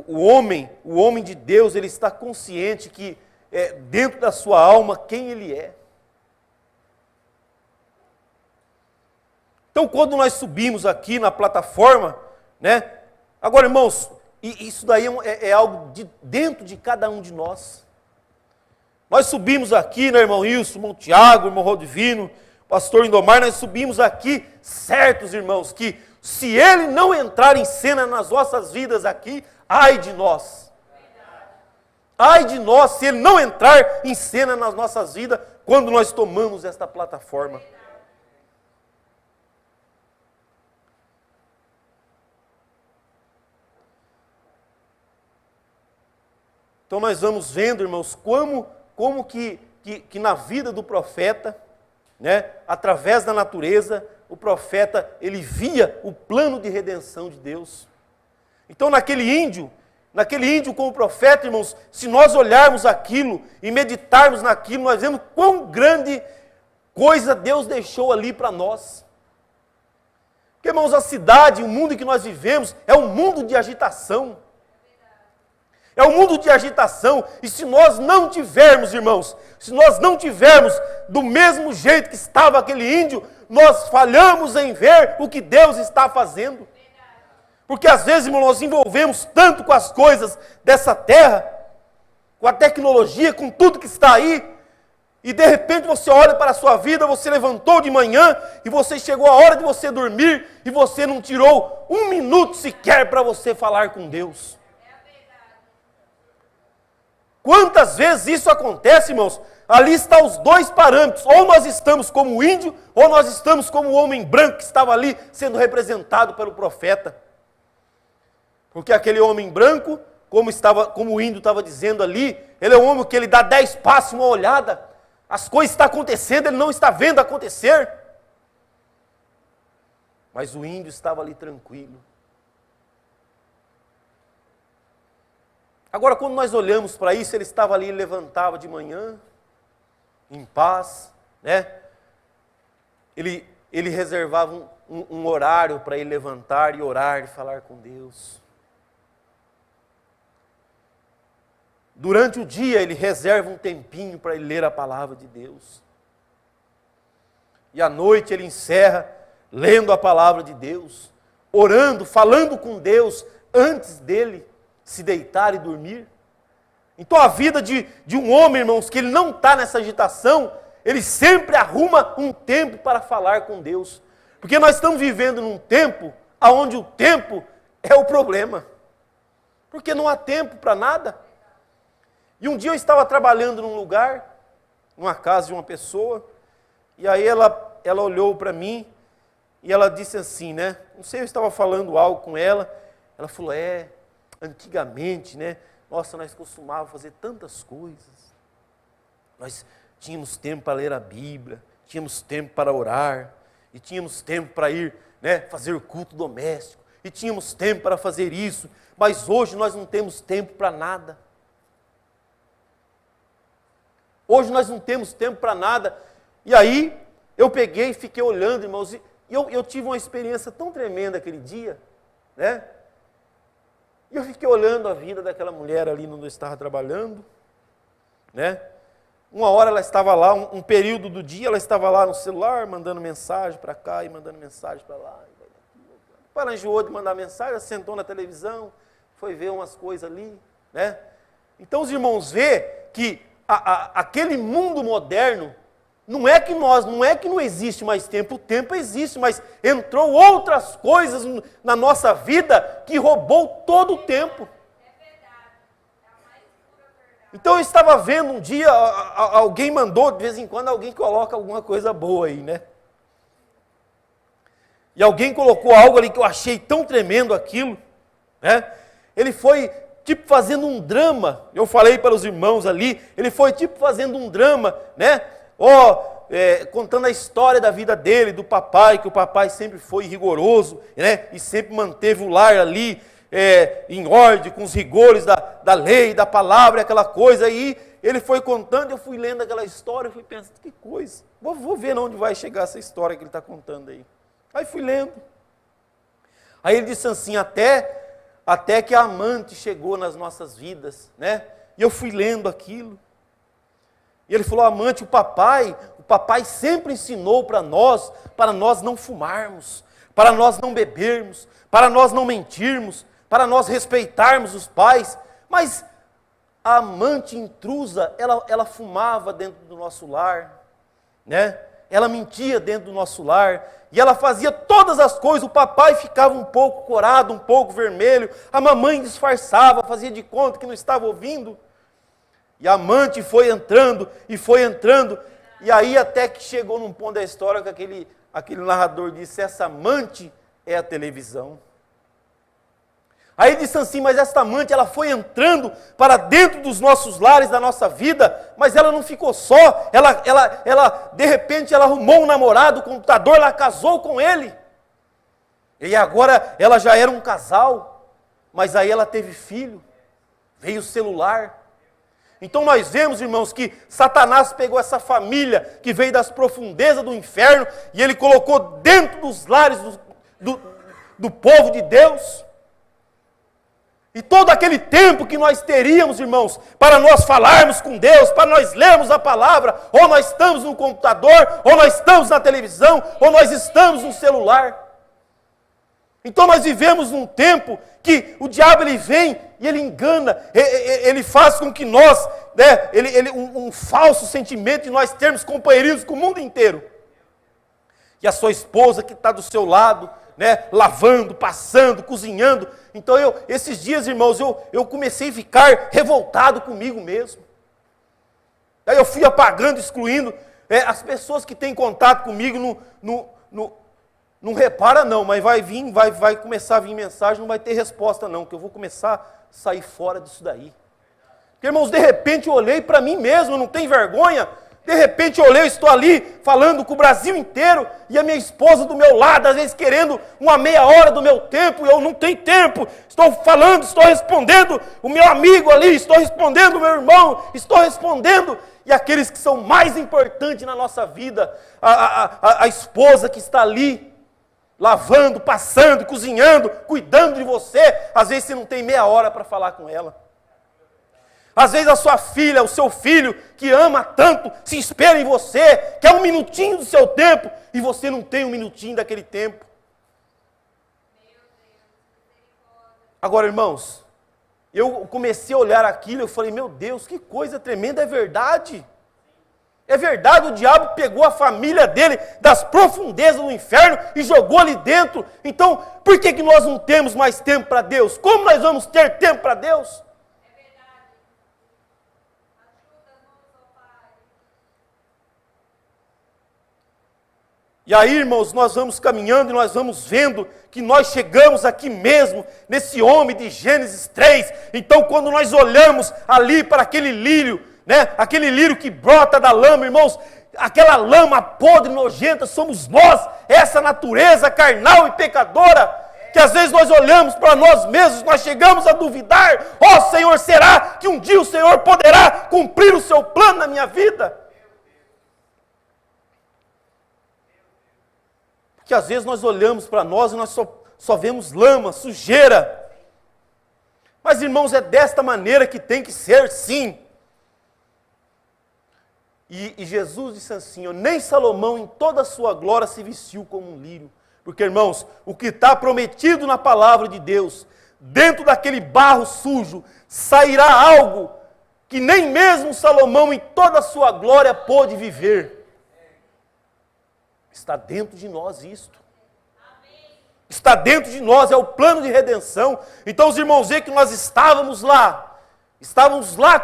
homem de Deus, ele está consciente que dentro da sua alma quem ele é. Então, quando nós subimos aqui na plataforma, né? Agora, irmãos, isso daí é algo dentro de cada um de nós. Nós subimos aqui, né, irmão Wilson, irmão Tiago, irmão Rodivino, pastor Lindomar, nós subimos aqui certos, irmãos, que se ele não entrar em cena nas nossas vidas aqui, ai de nós. Ai de nós se ele não entrar em cena nas nossas vidas quando nós tomamos esta plataforma. Então nós vamos vendo, irmãos, como que na vida do profeta, né, através da natureza, o profeta, ele via o plano de redenção de Deus. Então naquele índio com o profeta, irmãos, se nós olharmos aquilo e meditarmos naquilo, nós vemos quão grande coisa Deus deixou ali para nós. Porque, irmãos, a cidade, o mundo em que nós vivemos, é um mundo de agitação. É um mundo de agitação, e se nós não tivermos, irmãos, se nós não tivermos do mesmo jeito que estava aquele índio, nós falhamos em ver o que Deus está fazendo. Porque às vezes, irmão, nós envolvemos tanto com as coisas dessa terra, com a tecnologia, com tudo que está aí, E de repente você olha para a sua vida, você levantou de manhã e você chegou a hora de você dormir e você não tirou um minuto sequer para você falar com Deus. Quantas vezes isso acontece, irmãos? Ali estão os dois parâmetros, ou nós estamos como o índio, ou nós estamos como o homem branco que estava ali sendo representado pelo profeta. Porque aquele homem branco, como o índio estava dizendo ali, ele é um homem que ele dá 10 passos, uma olhada, as coisas estão acontecendo, ele não está vendo acontecer. Mas o índio estava ali tranquilo. Agora, quando nós olhamos para isso, ele estava ali, ele levantava de manhã, em paz, né? Ele reservava um horário para ele levantar e orar e falar com Deus. Durante o dia, ele reserva um tempinho para ele ler a palavra de Deus. E à noite, ele encerra lendo a palavra de Deus, orando, falando com Deus antes dele se deitar e dormir. Então a vida de um homem, irmãos, que ele não está nessa agitação, ele sempre arruma um tempo para falar com Deus. Porque nós estamos vivendo num tempo onde o tempo é o problema. Porque não há tempo para nada. E um dia eu estava trabalhando num lugar, numa casa de uma pessoa, e aí ela olhou para mim e ela disse assim, né? Não sei, eu estava falando algo com ela, ela falou, antigamente, né? Nossa, nós costumávamos fazer tantas coisas. Nós tínhamos tempo para ler a Bíblia, tínhamos tempo para orar, e tínhamos tempo para ir, né, fazer o culto doméstico, e tínhamos tempo para fazer isso, mas hoje nós não temos tempo para nada. Hoje nós não temos tempo para nada. E aí, eu peguei e fiquei olhando, irmãos, e eu tive uma experiência tão tremenda aquele dia, né? E eu fiquei olhando a vida daquela mulher ali onde eu estava trabalhando, né? Uma hora ela estava lá, um período do dia, ela estava lá no celular, mandando mensagem para cá e mandando mensagem para lá. Ela enjoou de mandar mensagem, ela sentou na televisão, foi ver umas coisas ali, né? Então os irmãos vê que aquele mundo moderno, não é que não existe mais tempo, o tempo existe, mas entrou outras coisas na nossa vida que roubou todo o tempo. Então eu estava vendo um dia, alguém mandou, de vez em quando alguém coloca alguma coisa boa aí, né? E alguém colocou algo ali que eu achei tão tremendo aquilo, né? Ele foi tipo fazendo um drama, eu falei para os irmãos ali, ele foi tipo fazendo um drama, né? Contando a história da vida dele, do papai, que o papai sempre foi rigoroso, né? E sempre manteve o lar ali em ordem, com os rigores da lei, da palavra, aquela coisa. Aí ele foi contando, eu fui lendo aquela história, eu fui pensando, que coisa, vou ver onde vai chegar essa história que ele está contando aí. Aí fui lendo. Aí ele disse assim, até que a amante chegou nas nossas vidas, né? E eu fui lendo aquilo. E ele falou, amante, o papai sempre ensinou para nós não fumarmos, para nós não bebermos, para nós não mentirmos, para nós respeitarmos os pais. Mas a amante intrusa, ela fumava dentro do nosso lar, né? Ela mentia dentro do nosso lar, e ela fazia todas as coisas, o papai ficava um pouco corado, um pouco vermelho, a mamãe disfarçava, fazia de conta que não estava ouvindo. E a amante foi entrando, e aí até que chegou num ponto da história que aquele narrador disse, essa amante é a televisão. Aí disse assim, mas essa amante, ela foi entrando para dentro dos nossos lares, da nossa vida, mas ela não ficou só, de repente, ela arrumou um namorado, um computador, ela casou com ele. E agora, ela já era um casal, mas aí ela teve filho, veio o celular. Então nós vemos, irmãos, que Satanás pegou essa família que veio das profundezas do inferno e ele colocou dentro dos lares do povo de Deus. E todo aquele tempo que nós teríamos, irmãos, para nós falarmos com Deus, para nós lermos a palavra, ou nós estamos no computador, ou nós estamos na televisão, ou nós estamos no celular. Então nós vivemos num tempo que o diabo ele vem e ele engana, ele faz com que nós, né, um falso sentimento de nós termos companheirismo com o mundo inteiro. E a sua esposa que está do seu lado, né, lavando, passando, cozinhando. Então esses dias, irmãos, eu comecei a ficar revoltado comigo mesmo. Aí eu fui apagando, excluindo. As pessoas que têm contato comigo não repara não, mas vai começar a vir mensagem, não vai ter resposta não, que eu vou começar a sair fora disso daí. Porque, irmãos, de repente eu olhei para mim mesmo, não tenho vergonha. De repente eu olhei, estou ali falando com o Brasil inteiro e a minha esposa do meu lado, às vezes querendo uma meia hora do meu tempo, e eu não tenho tempo. Estou falando, estou respondendo o meu amigo ali, estou respondendo o meu irmão, estou respondendo. E aqueles que são mais importantes na nossa vida, a esposa que está ali, lavando, passando, cozinhando, cuidando de você, às vezes você não tem meia hora para falar com ela. Às vezes a sua filha, o seu filho, que ama tanto, se espera em você, quer um minutinho do seu tempo, e você não tem um minutinho daquele tempo. Agora, irmãos, eu comecei a olhar aquilo, eu falei, meu Deus, que coisa tremenda, é verdade. É verdade, o diabo pegou a família dele das profundezas do inferno e jogou ali dentro. Então, por que nós não temos mais tempo para Deus? Como nós vamos ter tempo para Deus? É verdade. Ajuda-nos, ó Pai. E aí, irmãos, nós vamos caminhando e nós vamos vendo que nós chegamos aqui mesmo, nesse homem de Gênesis 3. Então, quando nós olhamos ali para aquele lírio, né? Aquele lírio que brota da lama, irmãos, aquela lama podre, nojenta, somos nós, essa natureza carnal e pecadora, que às vezes nós olhamos para nós mesmos, nós chegamos a duvidar, ó Senhor, será que um dia o Senhor poderá cumprir o seu plano na minha vida? Porque às vezes nós olhamos para nós e nós só vemos lama, sujeira. Mas irmãos, é desta maneira que tem que ser, sim. E Jesus disse assim, nem Salomão em toda a sua glória se vestiu como um lírio. Porque, irmãos, o que está prometido na palavra de Deus, dentro daquele barro sujo, sairá algo que nem mesmo Salomão em toda a sua glória pôde viver. Está dentro de nós isto. Está dentro de nós, é o plano de redenção. Então os irmãos veem que nós estávamos lá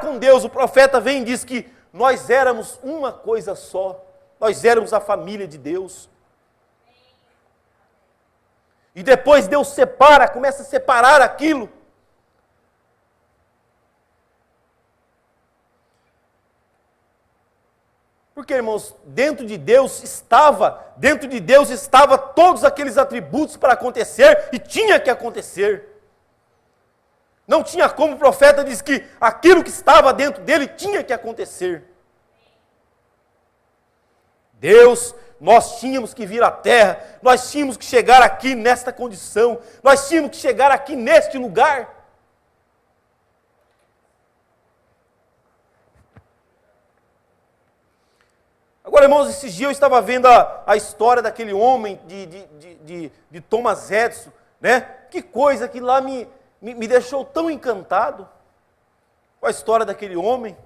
com Deus. O profeta vem e diz que nós éramos uma coisa só, nós éramos a família de Deus. E depois Deus separa, começa a separar aquilo. Porque, irmãos, dentro de Deus estava todos aqueles atributos para acontecer e tinha que acontecer. Não tinha como, o profeta diz que aquilo que estava dentro dele tinha que acontecer. Deus, nós tínhamos que vir à terra, nós tínhamos que chegar aqui nesta condição, nós tínhamos que chegar aqui neste lugar. Agora, irmãos, esses dias eu estava vendo a história daquele homem de Thomas Edison, né? Que coisa que lá me deixou tão encantado com a história daquele homem.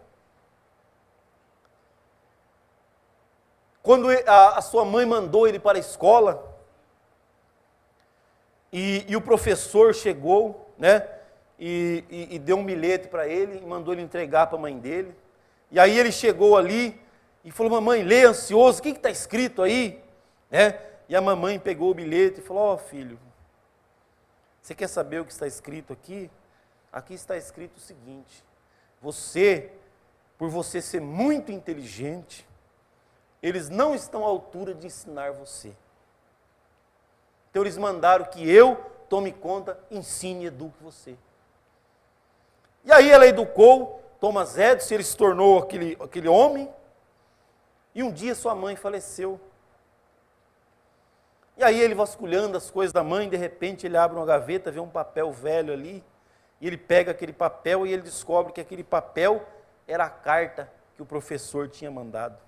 Quando a sua mãe mandou ele para a escola, e o professor chegou, né, e deu um bilhete para ele, e mandou ele entregar para a mãe dele. E aí ele chegou ali e falou, mamãe, lê ansioso, o que está escrito aí? Né? E a mamãe pegou o bilhete e falou, ó filho, você quer saber o que está escrito aqui? Aqui está escrito o seguinte, por você ser muito inteligente, eles não estão à altura de ensinar você. Então eles mandaram que eu tome conta, ensine e eduque você. E aí ela educou Thomas Edison, ele se tornou aquele homem, e um dia sua mãe faleceu. E aí ele vasculhando as coisas da mãe, de repente ele abre uma gaveta, vê um papel velho ali, e ele pega aquele papel e ele descobre que aquele papel era a carta que o professor tinha mandado.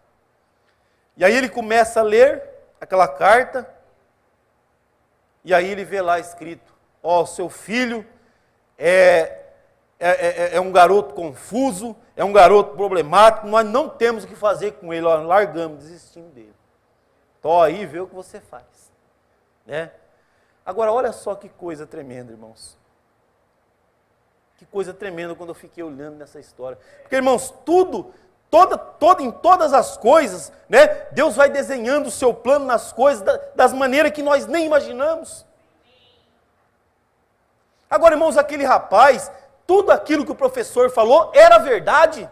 E aí ele começa a ler aquela carta, E aí ele vê lá escrito, ó, seu filho é um garoto confuso, é um garoto problemático, nós não temos o que fazer com ele, ó, largamos, desistimos dele. Então aí vê o que você faz. Né? Agora olha só que coisa tremenda, irmãos. Que coisa tremenda quando eu fiquei olhando nessa história. Porque, irmãos, em todas as coisas, né, Deus vai desenhando o seu plano nas coisas das maneiras que nós nem imaginamos. Agora, irmãos, aquele rapaz, tudo aquilo que o professor falou era verdade.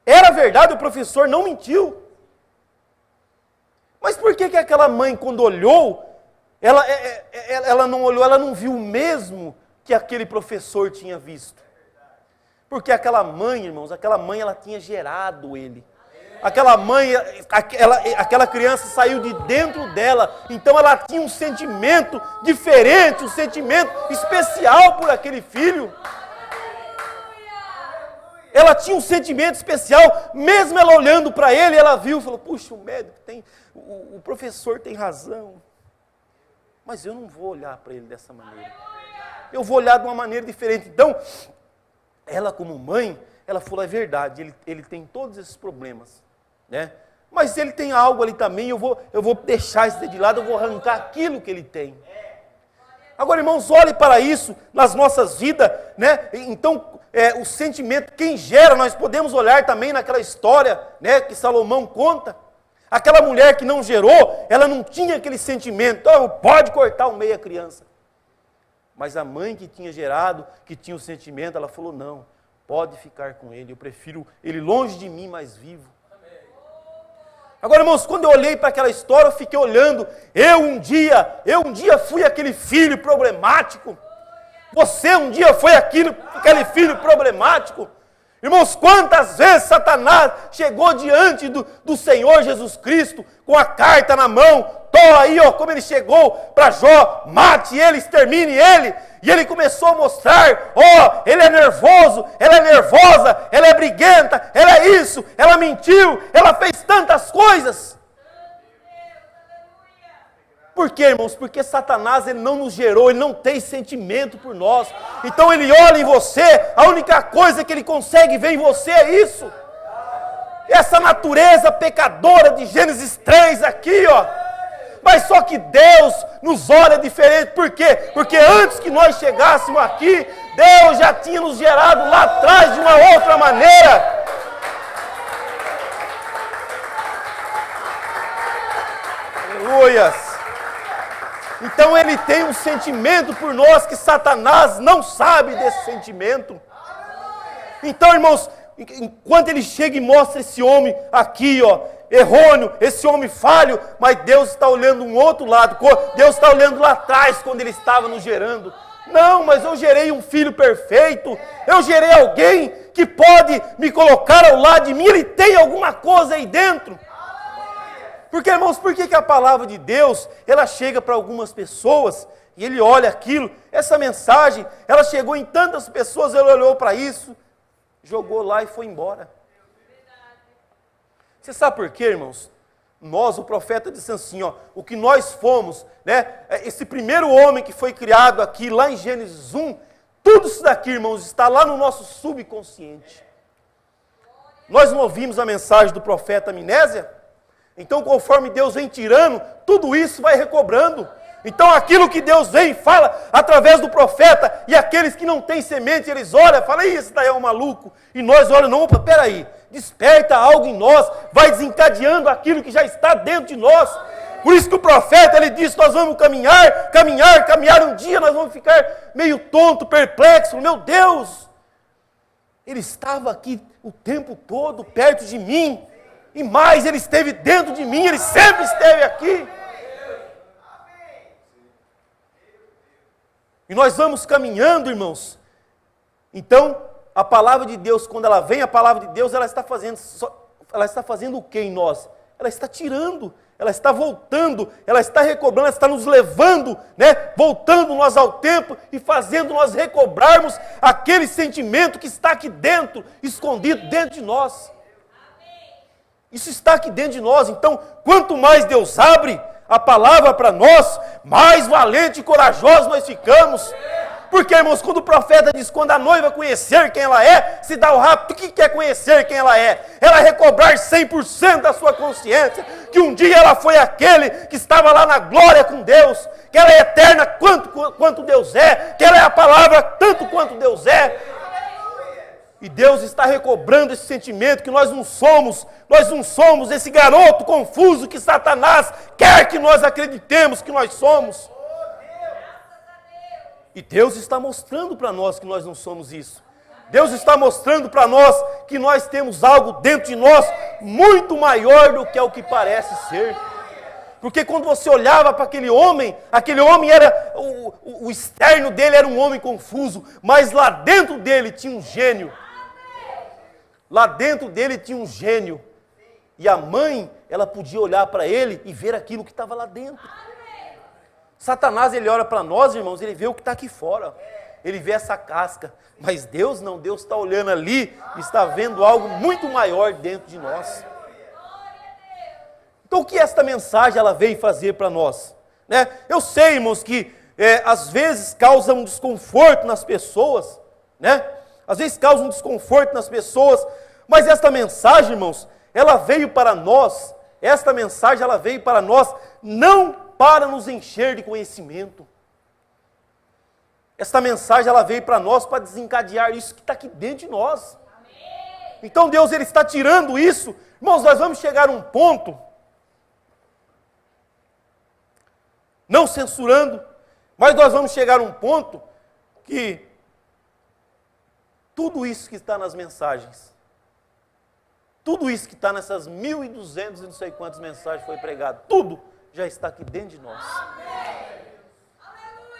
Era verdade, o professor não mentiu. Mas por que aquela mãe, quando olhou, ela não olhou, ela não viu o mesmo que aquele professor tinha visto? Porque aquela mãe, irmãos, ela tinha gerado ele. Aquela mãe, aquela criança saiu de dentro dela, então ela tinha um sentimento diferente, um sentimento especial por aquele filho. Ela tinha um sentimento especial, mesmo ela olhando para ele, ela viu e falou, puxa, o médico o professor tem razão. Mas eu não vou olhar para ele dessa maneira. Eu vou olhar de uma maneira diferente. Então, ela como mãe, ela falou, é verdade, ele tem todos esses problemas, né? Mas ele tem algo ali também, eu vou deixar isso de lado, eu vou arrancar aquilo que ele tem. Agora, irmãos, olhe para isso nas nossas vidas, né? Então, o sentimento, quem gera, nós podemos olhar também naquela história, né, que Salomão conta. Aquela mulher que não gerou, ela não tinha aquele sentimento, então pode cortar o meio a criança. Mas a mãe que tinha gerado, que tinha o sentimento, ela falou, não, pode ficar com ele, eu prefiro ele longe de mim, mais vivo. Agora, irmãos, quando eu olhei para aquela história, eu fiquei olhando, eu um dia fui aquele filho problemático, você um dia foi aquele filho problemático. Irmãos, quantas vezes Satanás chegou diante do Senhor Jesus Cristo, com a carta na mão, aí, ó, como ele chegou para Jó, mate ele, extermine ele, e ele começou a mostrar, ó, ele é nervoso, ela é nervosa, ela é briguenta, ela é isso, ela mentiu, ela fez tantas coisas. Por quê, irmãos? Porque Satanás, ele não nos gerou, ele não tem sentimento por nós. Então ele olha em você, a única coisa que ele consegue ver em você é isso. Essa natureza pecadora de Gênesis 3 aqui, ó. Mas só que Deus nos olha diferente. Por quê? Porque antes que nós chegássemos aqui, Deus já tinha nos gerado lá atrás de uma outra maneira. Aleluias. Então ele tem um sentimento por nós que Satanás não sabe desse sentimento. Então, irmãos, enquanto ele chega e mostra esse homem aqui, ó, errôneo, esse homem falho, mas Deus está olhando um outro lado, Deus está olhando lá atrás quando ele estava nos gerando. Não, mas eu gerei um filho perfeito, eu gerei alguém que pode me colocar ao lado de mim, ele tem alguma coisa aí dentro. Porque, irmãos, por que a palavra de Deus, ela chega para algumas pessoas, e ele olha aquilo, essa mensagem, ela chegou em tantas pessoas, ele olhou para isso, jogou lá e foi embora. Você sabe por quê, irmãos? Nós, o profeta disse assim, ó, o que nós fomos, né, esse primeiro homem que foi criado aqui, lá em Gênesis 1, tudo isso daqui, irmãos, está lá no nosso subconsciente. Nós não ouvimos a mensagem do profeta Minésia? Então, conforme Deus vem tirando, tudo isso vai recobrando. Então, aquilo que Deus vem e fala através do profeta, e aqueles que não têm semente, eles olham e falam, esse daí é um maluco. E nós olhamos, não, opa, peraí, desperta algo em nós, vai desencadeando aquilo que já está dentro de nós. Por isso que o profeta, ele disse, nós vamos caminhar, um dia nós vamos ficar meio tonto, perplexo, meu Deus. Ele estava aqui o tempo todo, perto de mim. E mais, ele esteve dentro de mim, ele sempre esteve aqui. E nós vamos caminhando, irmãos. Então, a palavra de Deus, quando ela vem, a palavra de Deus, ela está fazendo o que em nós? Ela está tirando, ela está voltando, ela está recobrando, ela está nos levando, né? Voltando nós ao tempo e fazendo nós recobrarmos aquele sentimento que está aqui dentro, escondido dentro de nós. Isso está aqui dentro de nós, então, quanto mais Deus abre, a palavra para nós, mais valente e corajosos nós ficamos. Porque, irmãos, quando o profeta diz, quando a noiva conhecer quem ela é, se dá o rapto, o que é conhecer quem ela é? Ela recobrar 100% da sua consciência, que um dia ela foi aquele que estava lá na glória com Deus, que ela é eterna quanto Deus é, que ela é a palavra tanto quanto Deus é. E Deus está recobrando esse sentimento que nós não somos esse garoto confuso que Satanás quer que nós acreditemos que nós somos. E Deus está mostrando para nós que nós não somos isso. Deus está mostrando para nós que nós temos algo dentro de nós muito maior do que é o que parece ser. Porque quando você olhava para aquele homem era, o externo dele era um homem confuso, mas lá dentro dele tinha um gênio. Lá dentro dele tinha um gênio. E a mãe, ela podia olhar para ele e ver aquilo que estava lá dentro. Satanás, ele olha para nós, irmãos, ele vê o que está aqui fora. Ele vê essa casca. Mas Deus não, Deus está olhando ali e está vendo algo muito maior dentro de nós. Então o que esta mensagem ela veio fazer para nós? Né? Eu sei, irmãos, que às vezes causa um desconforto nas pessoas, né? Às vezes causa um desconforto nas pessoas, mas esta mensagem, irmãos, ela veio para nós, esta mensagem ela veio para nós não para nos encher de conhecimento. Esta mensagem ela veio para nós para desencadear isso que está aqui dentro de nós. Então Deus ele está tirando isso. Irmãos, nós vamos chegar a um ponto, não censurando, mas nós vamos chegar a um ponto que tudo isso que está nas mensagens, tudo isso que está nessas 1.200 e não sei quantas mensagens foi pregado, tudo já está aqui dentro de nós.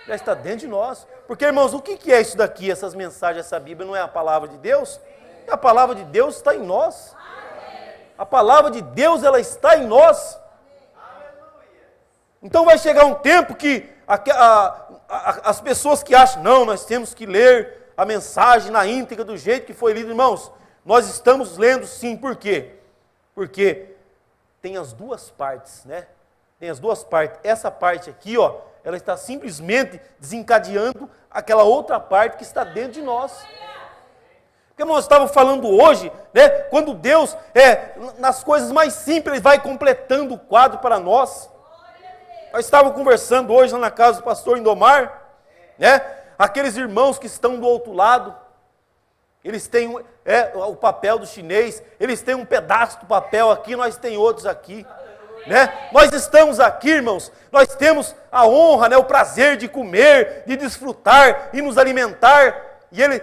Já está dentro de nós. Porque, irmãos, o que é isso daqui, essas mensagens, essa Bíblia? Não é a palavra de Deus? E a palavra de Deus está em nós. A palavra de Deus, ela está em nós. Então vai chegar um tempo que as pessoas que acham, não, nós temos que ler a mensagem na íntegra do jeito que foi lido, irmãos, nós estamos lendo sim, por quê? Porque tem as duas partes, né? Tem as duas partes. Essa parte aqui, ó, ela está simplesmente desencadeando aquela outra parte que está dentro de nós. Porque nós estávamos falando hoje, né, quando Deus, nas coisas mais simples, vai completando o quadro para nós. Nós estávamos conversando hoje lá na casa do pastor Indomar, né, aqueles irmãos que estão do outro lado, eles têm o papel do chinês, eles têm um pedaço do papel aqui, nós temos outros aqui. Né? Nós estamos aqui, irmãos, nós temos a honra, né, o prazer de comer, de desfrutar e nos alimentar,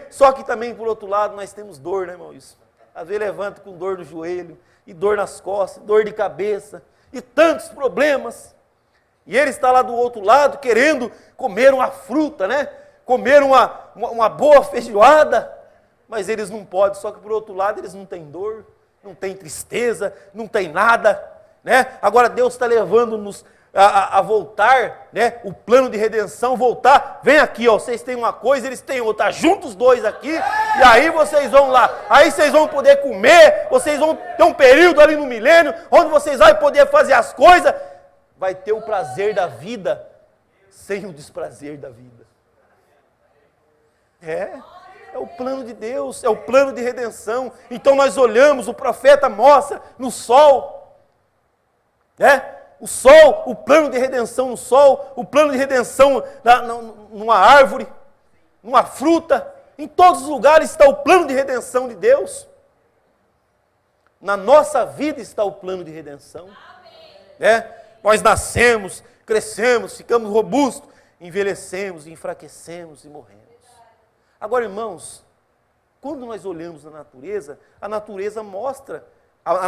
só que também, por outro lado, nós temos dor, né, irmão? Isso. Às vezes levanta com dor no joelho, e dor nas costas, dor de cabeça, e tantos problemas. E ele está lá do outro lado, querendo comer uma fruta, né? Comer uma boa feijoada, mas eles não podem, só que por outro lado, eles não têm dor, não têm tristeza, não têm nada. Né? Agora Deus está levando-nos a voltar, né? O plano de redenção, voltar, vem aqui, ó, vocês têm uma coisa, eles têm outra, juntos os dois aqui, e aí vocês vão lá, aí vocês vão poder comer, vocês vão ter um período ali no milênio, onde vocês vão poder fazer as coisas, vai ter o prazer da vida, sem o desprazer da vida. É o plano de Deus, é o plano de redenção. Então nós olhamos, o profeta mostra no sol, o sol, o plano de redenção no sol, o plano de redenção numa árvore, numa fruta, em todos os lugares está o plano de redenção de Deus. Na nossa vida está o plano de redenção. Nós nascemos, crescemos, ficamos robustos, envelhecemos, enfraquecemos e morremos. Agora, irmãos, quando nós olhamos a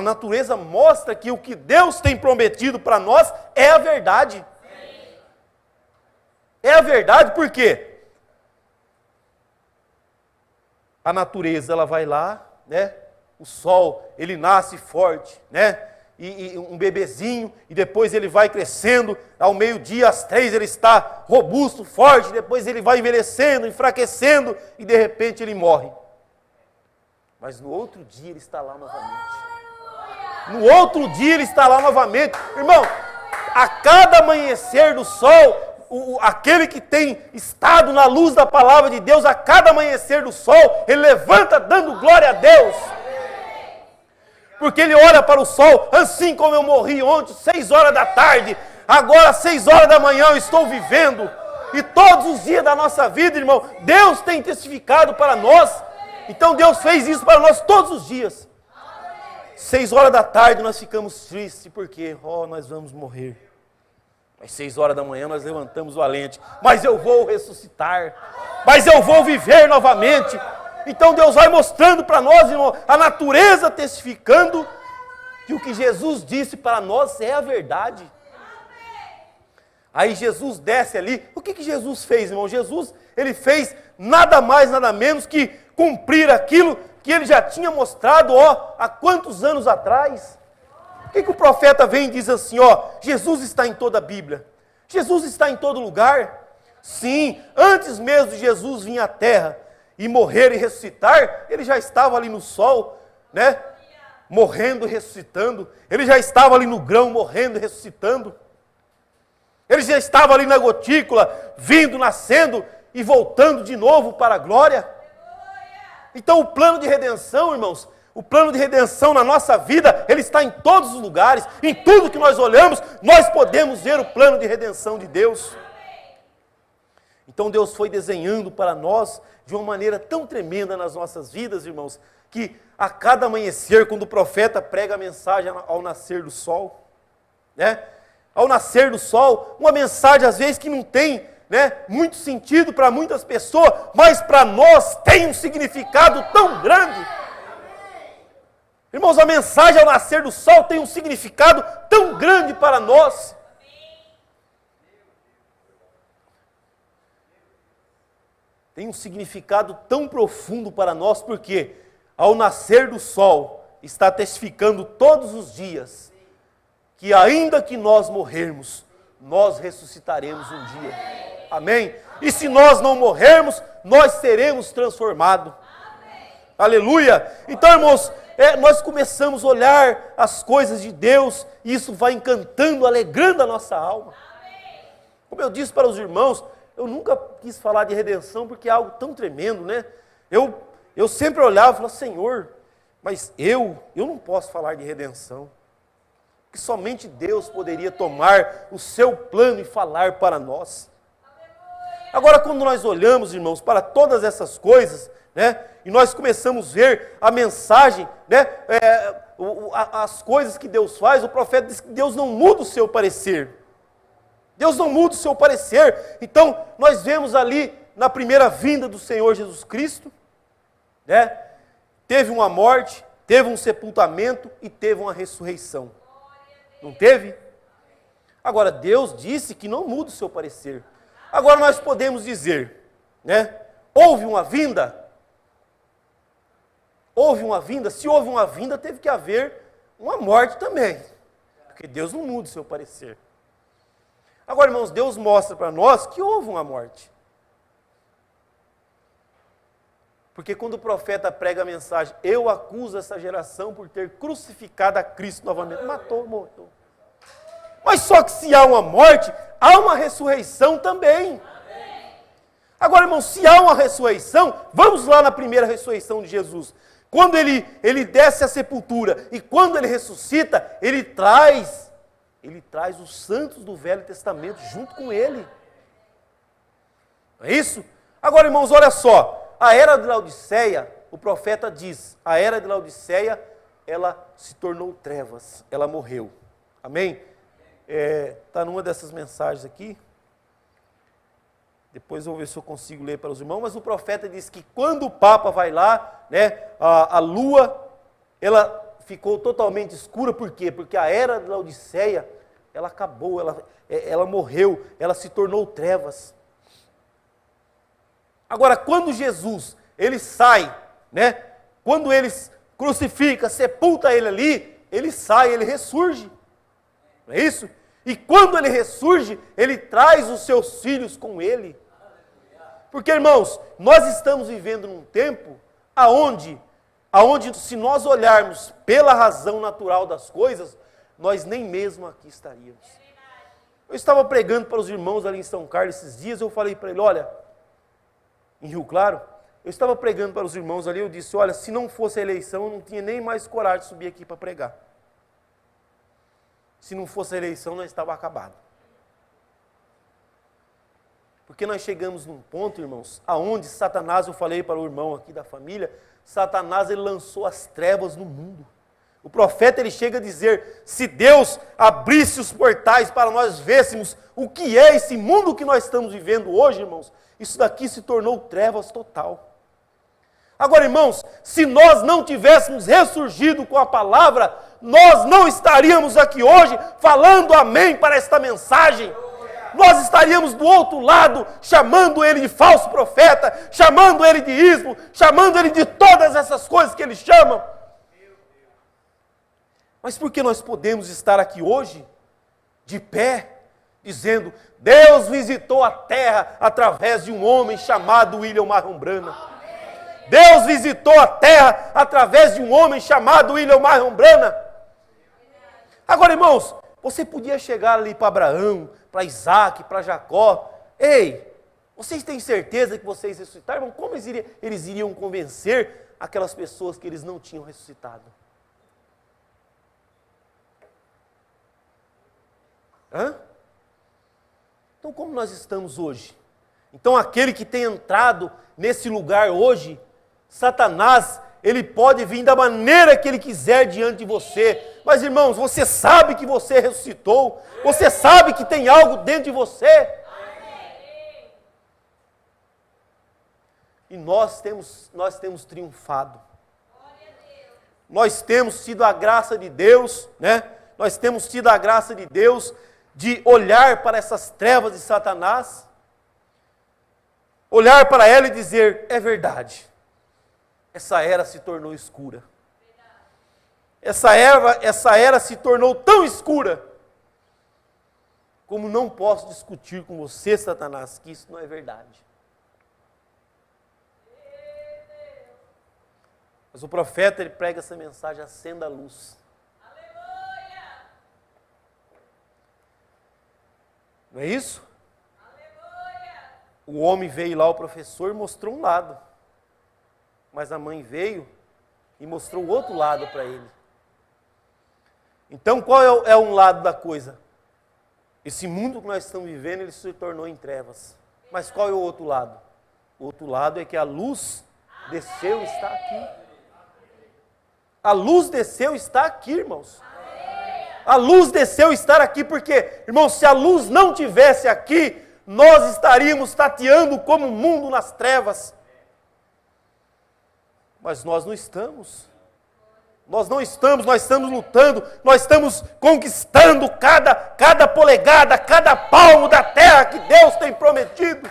natureza mostra que o que Deus tem prometido para nós é a verdade. Sim. É a verdade, por quê? A natureza, ela vai lá, né? O sol, ele nasce forte, né? E um bebezinho, e depois ele vai crescendo, ao meio-dia, às 3, ele está robusto, forte, depois ele vai envelhecendo, enfraquecendo, e de repente ele morre. Mas no outro dia ele está lá novamente. No outro dia ele está lá novamente. Irmão, A cada amanhecer do sol, aquele que tem estado na luz da palavra de Deus, a cada amanhecer do sol, ele levanta dando glória a Deus. Porque ele olha para o sol, assim como eu morri ontem, 6 horas da tarde, agora 6 horas da manhã eu estou vivendo. E todos os dias da nossa vida, irmão, Deus tem testificado para nós. Então Deus fez isso para nós todos os dias. 6 horas da tarde nós ficamos tristes, porque nós vamos morrer. Às 6 horas da manhã nós levantamos valente. Mas eu vou ressuscitar. Mas eu vou viver novamente. Então Deus vai mostrando para nós, irmão, a natureza testificando que o que Jesus disse para nós é a verdade. Aí Jesus desce ali. O que Jesus fez, irmão? Jesus, ele fez nada mais, nada menos que cumprir aquilo que ele já tinha mostrado, há quantos anos atrás. O que o profeta vem e diz assim, Jesus está em toda a Bíblia. Jesus está em todo lugar. Sim, antes mesmo de Jesus vir à terra e morrer e ressuscitar, ele já estava ali no sol, né? Morrendo e ressuscitando. Ele já estava ali no grão, morrendo e ressuscitando. Ele já estava ali na gotícula, vindo, nascendo e voltando de novo para a glória. Então o plano de redenção, irmãos, o plano de redenção na nossa vida, ele está em todos os lugares. Em tudo que nós olhamos, nós podemos ver o plano de redenção de Deus. Então Deus foi desenhando para nós de uma maneira tão tremenda nas nossas vidas, irmãos, que a cada amanhecer, quando o profeta prega a mensagem ao nascer do sol, né? Ao nascer do sol, uma mensagem às vezes que não tem, né, muito sentido para muitas pessoas, mas para nós tem um significado tão grande. Irmãos, a mensagem ao nascer do sol tem um significado tão grande para nós. Tem um significado tão profundo para nós, porque ao nascer do sol está testificando todos os dias que ainda que nós morrermos, nós ressuscitaremos um dia. Amém? E se nós não morrermos, nós seremos transformados. Aleluia! Então, irmãos, nós começamos a olhar as coisas de Deus, e isso vai encantando, alegrando a nossa alma. Como eu disse para os irmãos, eu nunca quis falar de redenção, porque é algo tão tremendo, né? Eu sempre olhava e falava, Senhor, mas eu não posso falar de redenção. Que somente Deus poderia tomar o seu plano e falar para nós. Agora, quando nós olhamos, irmãos, para todas essas coisas, né, e nós começamos a ver a mensagem, né, as coisas que Deus faz, o profeta diz que Deus não muda o seu parecer. Deus não muda o seu parecer. Então, nós vemos ali, na primeira vinda do Senhor Jesus Cristo, né, teve uma morte, teve um sepultamento e teve uma ressurreição. Não teve? Agora, Deus disse que não muda o seu parecer. Agora nós podemos dizer, né? Houve uma vinda? Houve uma vinda? Se houve uma vinda, teve que haver uma morte também. Porque Deus não muda o seu parecer. Agora, irmãos, Deus mostra para nós que houve uma morte. Porque quando o profeta prega a mensagem, eu acuso essa geração por ter crucificado a Cristo novamente. Matou, morreu. Mas só que se há uma morte, há uma ressurreição também. Agora, irmãos, se há uma ressurreição, vamos lá na primeira ressurreição de Jesus. Quando ele desce à sepultura e quando ele ressuscita, ele traz os santos do Velho Testamento junto com ele. Não é isso? Agora, irmãos, olha só. A era de Laodiceia, o profeta diz, a era de Laodiceia, ela se tornou trevas, ela morreu. Amém? Está numa dessas mensagens aqui. Depois eu vou ver se eu consigo ler para os irmãos, mas o profeta diz que quando o Papa vai lá, né, a lua, ela ficou totalmente escura, por quê? Porque a era de Laodiceia, ela acabou, ela morreu, ela se tornou trevas. Agora, quando Jesus, ele sai, né, quando ele crucifica, sepulta ele ali, ele sai, ele ressurge. Não é isso? E quando ele ressurge, ele traz os seus filhos com ele. Porque, irmãos, nós estamos vivendo num tempo aonde se nós olharmos pela razão natural das coisas, nós nem mesmo aqui estaríamos. Eu estava pregando para os irmãos ali em São Carlos esses dias, eu falei para ele, olha, em Rio Claro, eu estava pregando para os irmãos ali, eu disse, olha, se não fosse a eleição, eu não tinha nem mais coragem de subir aqui para pregar. Se não fosse a eleição, nós estávamos acabados. Porque nós chegamos num ponto, irmãos, aonde Satanás, eu falei para o irmão aqui da família, Satanás ele lançou as trevas no mundo. O profeta ele chega a dizer, se Deus abrisse os portais para nós vêssemos o que é esse mundo que nós estamos vivendo hoje, irmãos, isso daqui se tornou trevas total. Agora, irmãos, se nós não tivéssemos ressurgido com a palavra, nós não estaríamos aqui hoje falando amém para esta mensagem. Nós estaríamos do outro lado, chamando ele de falso profeta, chamando ele de ismo, chamando ele de todas essas coisas que eles chamam. Mas por que nós podemos estar aqui hoje, de pé, dizendo, Deus visitou a terra através de um homem chamado William Marron Branham. Deus visitou a terra através de um homem chamado William Marron Branham. Agora, irmãos, você podia chegar ali para Abraão, para Isaac, para Jacó. Ei, vocês têm certeza que vocês ressuscitaram? Irmão, como eles iriam convencer aquelas pessoas que eles não tinham ressuscitado? Hã? Então, como nós estamos hoje? Então, aquele que tem entrado nesse lugar hoje, Satanás, ele pode vir da maneira que ele quiser diante de você. Mas, irmãos, você sabe que você ressuscitou. Você sabe que tem algo dentro de você. E nós temos triunfado. Nós temos tido a graça de Deus, né? Nós temos tido a graça de Deus de olhar para essas trevas de Satanás, olhar para ela e dizer, é verdade. Essa era se tornou escura. Essa era se tornou tão escura, como não posso discutir com você, Satanás, que isso não é verdade. Mas o profeta, ele prega essa mensagem, acenda a luz. Aleluia! Não é isso? Aleluia! O homem veio lá, o professor, e mostrou um lado. Mas a mãe veio e mostrou o outro lado para ele. Então, qual é um lado da coisa? Esse mundo que nós estamos vivendo, ele se tornou em trevas. Mas qual é o outro lado? O outro lado é que a luz desceu e está aqui. A luz desceu e está aqui, irmãos. A luz desceu e está aqui, porque, irmãos, se a luz não tivesse aqui, nós estaríamos tateando como o mundo nas trevas. Mas nós não estamos. Nós não estamos, nós estamos lutando, nós estamos conquistando cada polegada, cada palmo da terra que Deus tem prometido.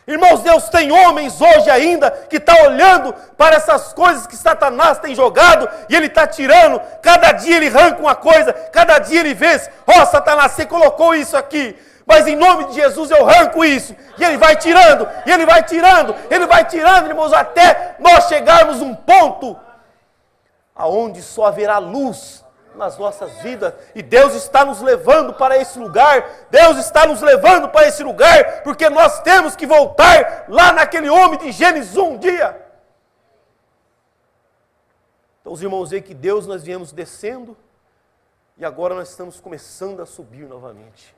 Irmãos, Deus tem homens hoje ainda que estão olhando para essas coisas que Satanás tem jogado e ele está tirando. Cada dia ele arranca uma coisa, cada dia ele vê, ó Satanás, você colocou isso aqui. Mas em nome de Jesus eu arranco isso. E ele vai tirando, e ele vai tirando, ele vai tirando, irmãos, até nós chegarmos a um ponto aonde só haverá luz nas nossas vidas. E Deus está nos levando para esse lugar. Deus está nos levando para esse lugar, porque nós temos que voltar lá naquele homem de Gênesis 1 dia. Então os irmãos veem que Deus nós viemos descendo, e agora nós estamos começando a subir novamente.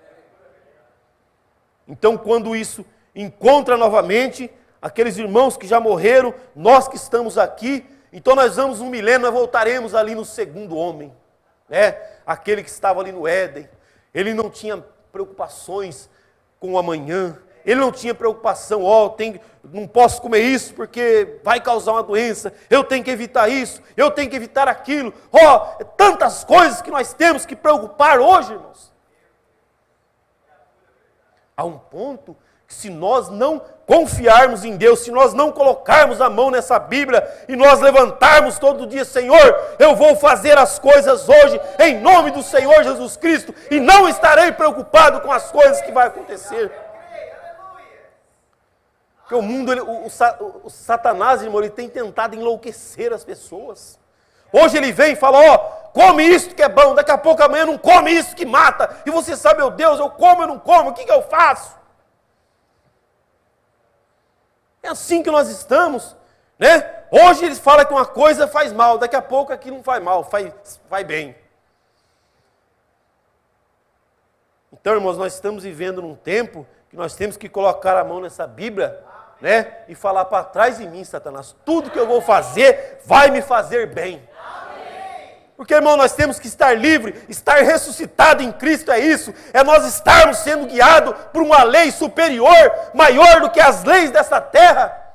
Então, quando isso encontra novamente aqueles irmãos que já morreram, nós que estamos aqui, então nós vamos um milênio, nós voltaremos ali no segundo homem, né? Aquele que estava ali no Éden. Ele não tinha preocupações com o amanhã, ele não tinha preocupação, não posso comer isso porque vai causar uma doença, eu tenho que evitar isso, eu tenho que evitar aquilo, tantas coisas que nós temos que preocupar hoje, irmãos. Há um ponto que se nós não confiarmos em Deus, se nós não colocarmos a mão nessa Bíblia e nós levantarmos todo dia, Senhor, eu vou fazer as coisas hoje em nome do Senhor Jesus Cristo e não estarei preocupado com as coisas que vai acontecer. Porque o mundo, o Satanás, irmão, ele tem tentado enlouquecer as pessoas. Hoje ele vem e fala, come isso que é bom, daqui a pouco amanhã não come isso que mata, e você sabe, meu Deus, eu como, eu não como, o que eu faço? É assim que nós estamos, né? Hoje eles falam que uma coisa faz mal, daqui a pouco aquilo não faz mal, faz bem. Então, irmãos, nós estamos vivendo num tempo que nós temos que colocar a mão nessa Bíblia, né? E falar: para trás de mim, Satanás, tudo que eu vou fazer vai me fazer bem. Porque, irmão, nós temos que estar livre, estar ressuscitado em Cristo, é isso. É nós estarmos sendo guiados por uma lei superior, maior do que as leis dessa terra.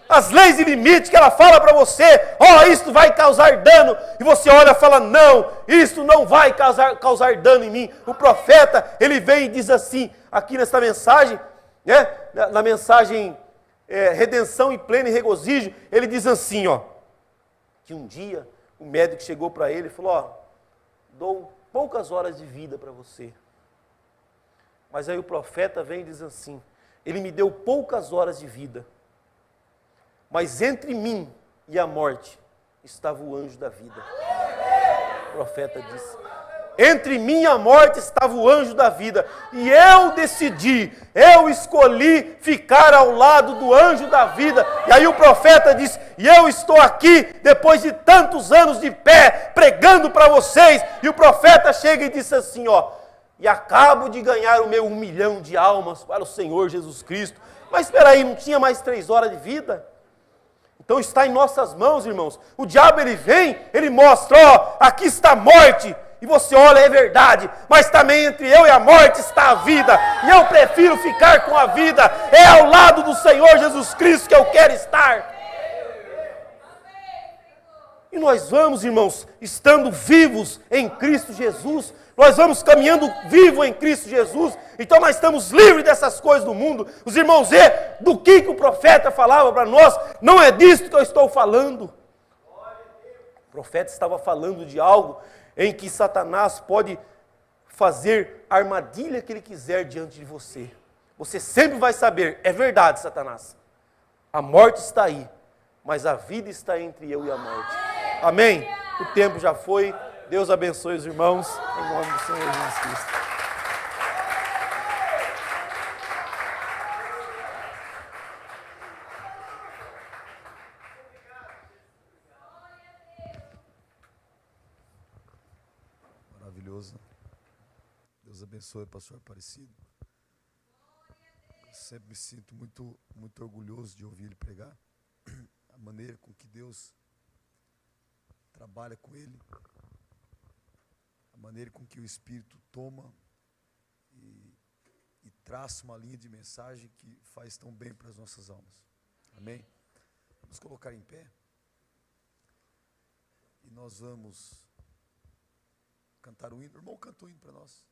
As leis de limite que ela fala para você: ó, isto vai causar dano. E você olha e fala: não, isto não vai causar dano em mim. O profeta, ele vem e diz assim, aqui nessa mensagem, né? Na mensagem Redenção e Pleno e Regozijo, ele diz assim, ó, que um dia o médico chegou para ele e falou: ó, dou poucas horas de vida para você. Mas aí o profeta vem e diz assim: ele me deu poucas horas de vida, mas entre mim e a morte estava o anjo da vida. O profeta disse: entre mim e a morte estava o anjo da vida, e eu decidi, eu escolhi ficar ao lado do anjo da vida. E aí o profeta diz: e eu estou aqui, depois de tantos anos de pé, pregando para vocês. E o profeta chega e diz assim, ó: e acabo de ganhar o meu 1 milhão de almas para o Senhor Jesus Cristo. Mas espera aí, não tinha mais 3 horas de vida? Então está em nossas mãos, irmãos. O diabo, ele vem, ele mostra: ó, aqui está a morte. E você olha, é verdade, mas também entre eu e a morte está a vida. E eu prefiro ficar com a vida. É ao lado do Senhor Jesus Cristo que eu quero estar. E nós vamos, irmãos, estando vivos em Cristo Jesus, nós vamos caminhando vivo em Cristo Jesus. Então nós estamos livres dessas coisas do mundo. Os irmãos vê do que o profeta falava para nós. Não é disso que eu estou falando. O profeta estava falando de algo em que Satanás pode fazer a armadilha que ele quiser diante de você. Você sempre vai saber: é verdade, Satanás, a morte está aí, mas a vida está entre eu e a morte. Amém? O tempo já foi. Deus abençoe os irmãos, em nome do Senhor Jesus Cristo. Maravilhoso. Deus abençoe, pastor Aparecido. Eu sempre me sinto muito orgulhoso de ouvir ele pregar. A maneira com que Deus trabalha com ele. A maneira com que o Espírito toma e traça uma linha de mensagem que faz tão bem para as nossas almas. Amém? Vamos colocar em pé. E nós vamos cantar o hino. O irmão cantou o hino para nós.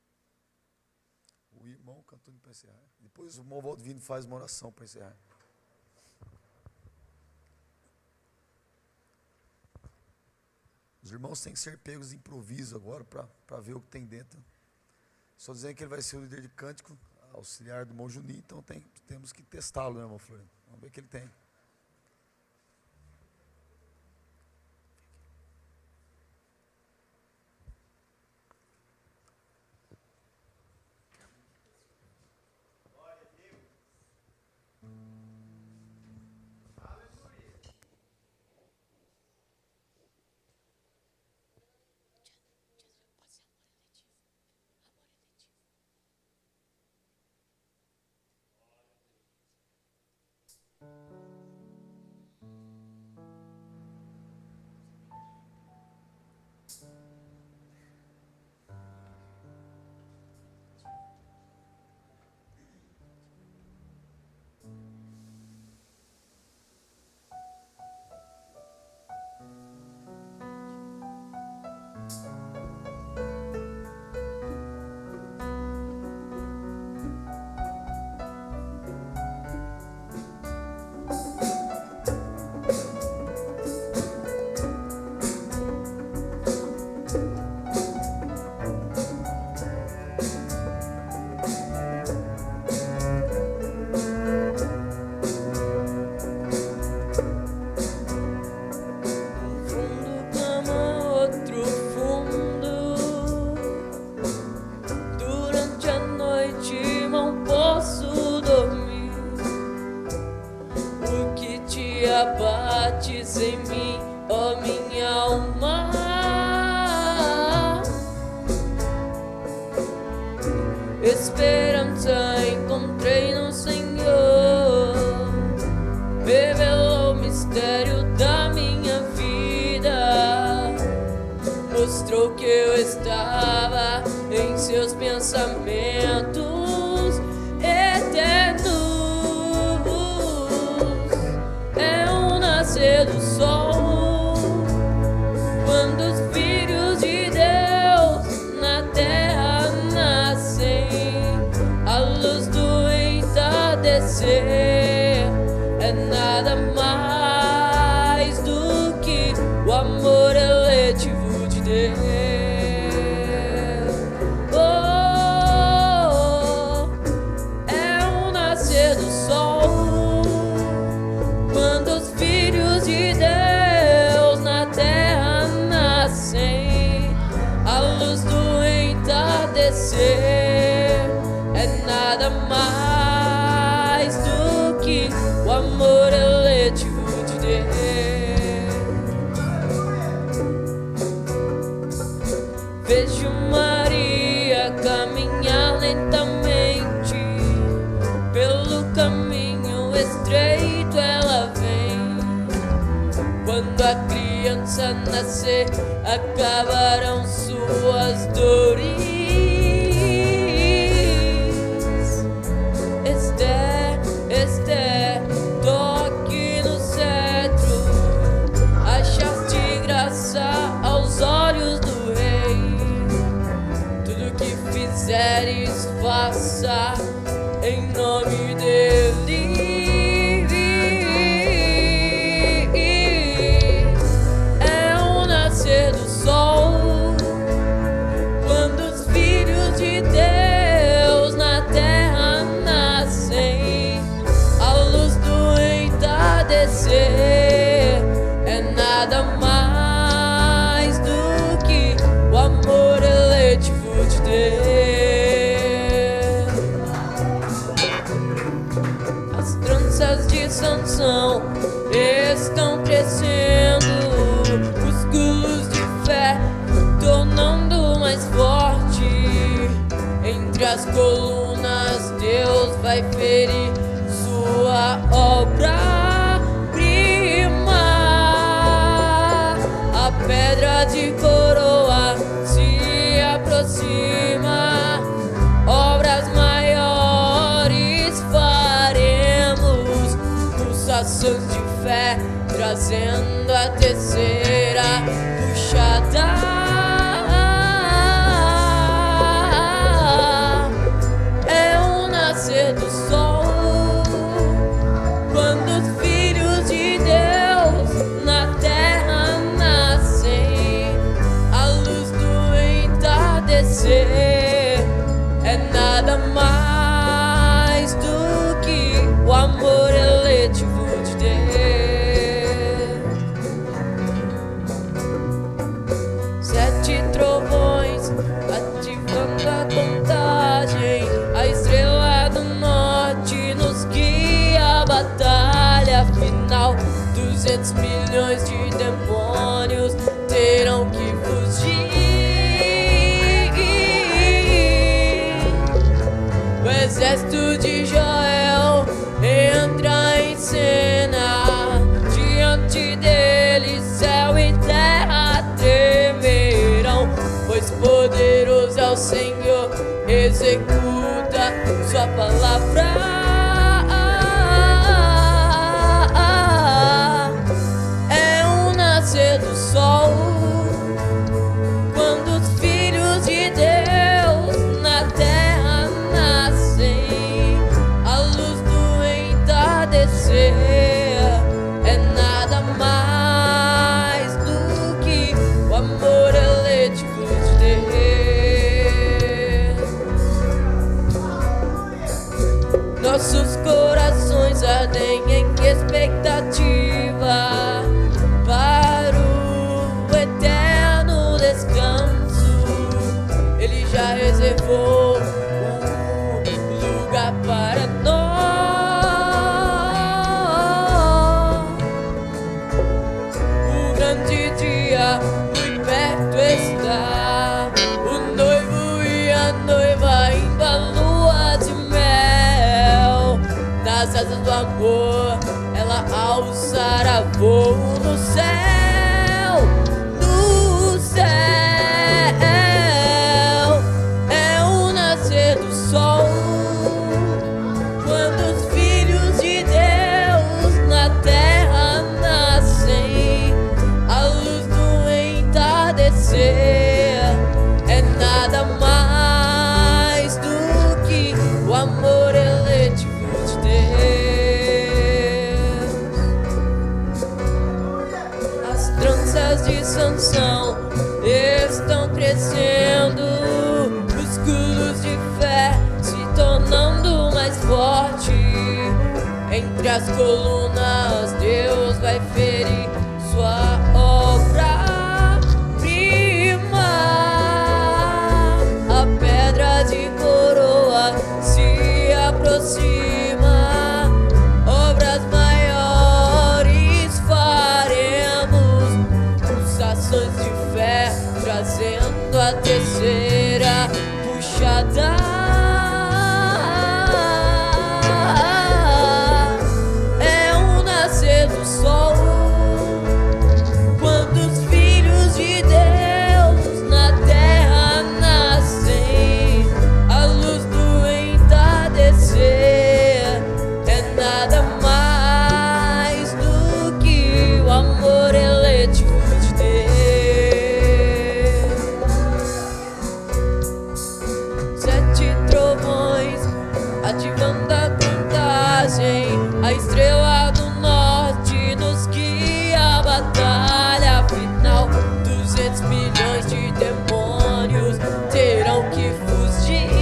O irmão cantou o hino para encerrar. Depois o irmão Valdivino faz uma oração para encerrar. Os irmãos têm que ser pegos de improviso agora para ver o que tem dentro. Só dizendo que ele vai ser o líder de cântico, auxiliar do irmão Juninho, então temos que testá-lo, né, irmão Floriano? Vamos ver o que ele tem. abates em mim, ó minha alma. Esperança encontrei no Senhor, revelou o mistério da minha vida, mostrou que eu estava em seus pensamentos eternos. É o nascer do sol, quando os filhos de Deus na terra nascem, a luz do entardecer é nada mais do que o amor eletivo de Deus. Oh, é o nascer do sol, quando os filhos de Deus na terra nascem, a luz do entardecer é nada mais do que o amor eletivo de Deus. Vejo Maria caminhar lentamente pelo caminho estreito, ela vem. Quando a criança nascer, acabarão suas dores. Esther, toque no cetro, achaste graça aos olhos do rei. Tudo que fizeres, faça em nome dele. É o nascer do sol, quando os filhos de Deus na terra nascem, a luz do entardecer é nada mais do que o amor eletivo de Deus. As tranças de Sansão estão crescendo, músculos de fé tornando mais forte. Entre as colunas Deus vai ferir sua obra-prima. A pedra de coroa se aproxima, obras maiores faremos, pulsações de fé trazendo a terceira puxada. É o nascer do sol, quando os filhos de Deus na terra nascem, a luz do entardecer é nada mais do que o amor eletivo de Deus. 7 trovões ativando a contagem, a estrela do norte nos guia a batalha final. 200 milhões de demônios terão que fugir. O exército de Joel entra em cena, diante dele céu e terra tremerão, pois poderoso é o Senhor, executa sua palavra. É o nascer do sol, quando os filhos de Deus na terra nascem, a ela alçará voo no céu, no céu. É o nascer do sol, quando os filhos de Deus na terra nascem, a luz do entardecer é nada mais do que o amor eletivo de Deus. As tranças de Sansão estão crescendo, os escudos de fé se tornando mais forte. Entre as colunas Deus vai ferir sua obra-prima. A pedra de coroa se aproxima, obras maiores faremos, pulsações de fé trazendo a terceira puxada. É o nascer do sol, quando os filhos de Deus na terra nascem, a luz do entardecer é nada mais do que o amor eletivo de Deus. 7 trovões ativando a contagem, a estrela do norte nos guia a batalha final. 200 milhões de demônios terão que fugir.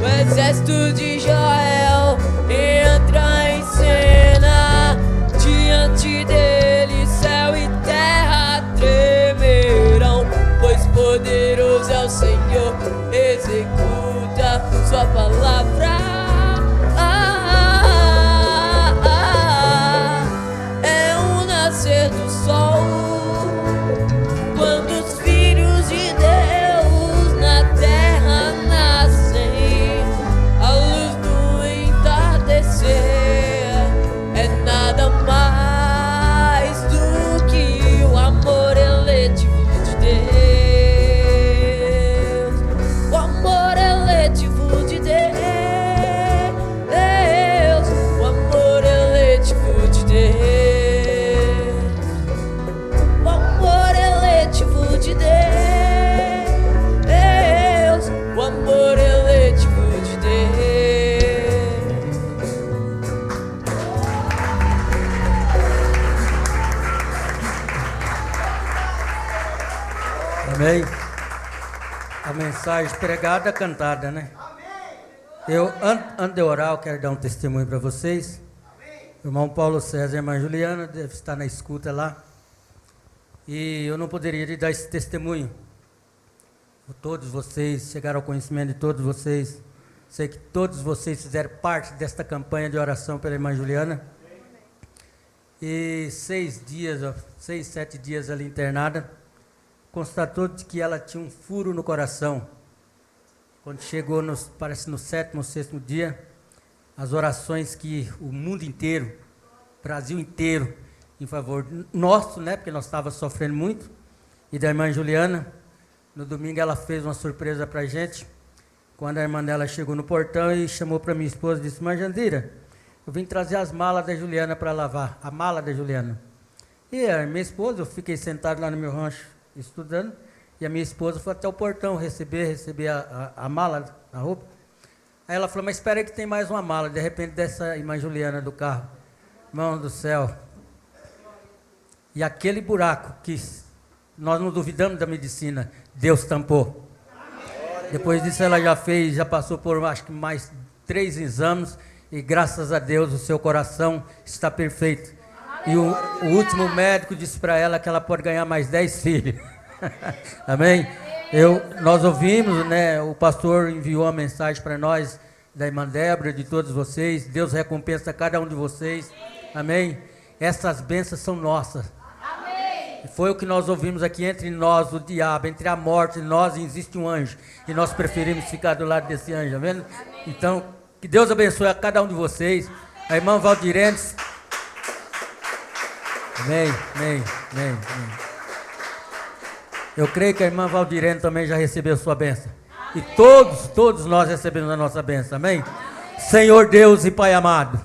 O exército de Joel entra em cena, diante dele céu e terra tremerão, pois poderoso é o Senhor, executa sua palavra. É o nascer do sol, quando os filhos de Deus na terra nascem, a luz do entardecer é nada mais do que o amor eletivo de Deus. O amor eletivo de Deus. O amor eletivo de Deus. O amor eletivo de Deus. O amor eletivo de Deus. Amém? A mensagem pregada, cantada, né? Eu, antes de orar, eu quero dar um testemunho para vocês. O irmão Paulo César e a irmã Juliana deve estar na escuta lá. E eu não poderia lhe dar esse testemunho. Todos vocês chegaram ao conhecimento de todos vocês. Sei que todos vocês fizeram parte desta campanha de oração pela irmã Juliana. E 6, 7 dias ali internada, constatou de que ela tinha um furo no coração. Quando chegou, parece no 7º ou 6º dia, as orações que o mundo inteiro, Brasil inteiro, em favor nosso, né, porque nós estávamos sofrendo muito, e da irmã Juliana. No domingo ela fez uma surpresa para a gente, quando a irmã dela chegou no portão e chamou para minha esposa e disse: "Irmã Jandira, eu vim trazer as malas da Juliana para lavar, a mala da Juliana." E a minha esposa, eu fiquei sentado lá no meu rancho estudando, e a minha esposa foi até o portão receber a mala, a roupa. Aí ela falou: "Mas espera aí que tem mais uma mala." De repente, dessa irmã Juliana do carro, irmão do céu, e aquele buraco que nós não duvidamos da medicina, Deus tampou. Depois disso ela já passou por acho que mais 3 exames, e graças a Deus o seu coração está perfeito. E o último médico disse para ela que ela pode ganhar mais 10 filhos. Amém? Nós ouvimos, né? O pastor enviou uma mensagem para nós, da irmã Débora, de todos vocês. Deus recompensa cada um de vocês. Amém? Essas bênçãos são nossas. Foi o que nós ouvimos aqui: entre nós, o diabo, entre a morte e nós existe um anjo. E nós preferimos ficar do lado desse anjo, tá vendo? Então, Que Deus abençoe a cada um de vocês. A irmã Valdirenes. Amém, amém, amém, amém. Eu creio que a irmã Valdirene também já recebeu sua bênção. E todos nós recebemos a nossa bênção, amém? Senhor Deus e Pai amado,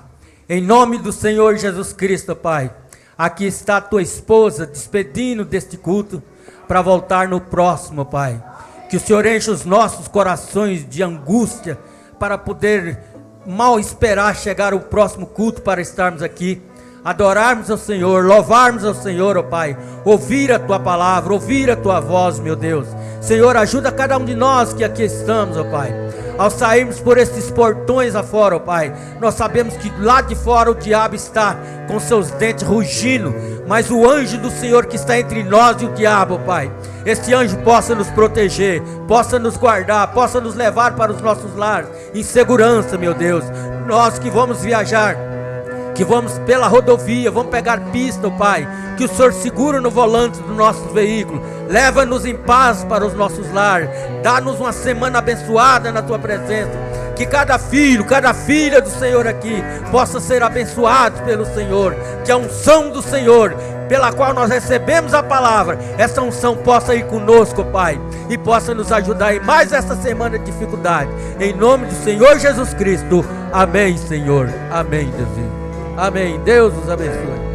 em nome do Senhor Jesus Cristo, Pai, aqui está a tua esposa despedindo deste culto para voltar no próximo, Pai. Que o Senhor enche os nossos corações de angústia para poder mal esperar chegar o próximo culto para estarmos aqui, adorarmos ao Senhor, louvarmos ao Senhor, ó Pai, ouvir a Tua palavra, ouvir a Tua voz, meu Deus. Senhor, ajuda cada um de nós que aqui estamos, ó Pai. Ao sairmos por estes portões afora, ó Pai, nós sabemos que lá de fora o diabo está com seus dentes rugindo, mas o anjo do Senhor que está entre nós e o diabo, ó Pai, este anjo possa nos proteger, possa nos guardar, possa nos levar para os nossos lares em segurança, meu Deus. Nós que vamos viajar, que vamos pela rodovia, vamos pegar pista, oh Pai, que o Senhor segura no volante do nosso veículo, leva-nos em paz para os nossos lares, dá-nos uma semana abençoada na Tua presença, que cada filho, cada filha do Senhor aqui, possa ser abençoado pelo Senhor, que a unção do Senhor, pela qual nós recebemos a palavra, essa unção possa ir conosco, Pai, e possa nos ajudar em mais essa semana de dificuldade, em nome do Senhor Jesus Cristo, amém, Senhor, amém, Jesus. Amém. Deus os abençoe.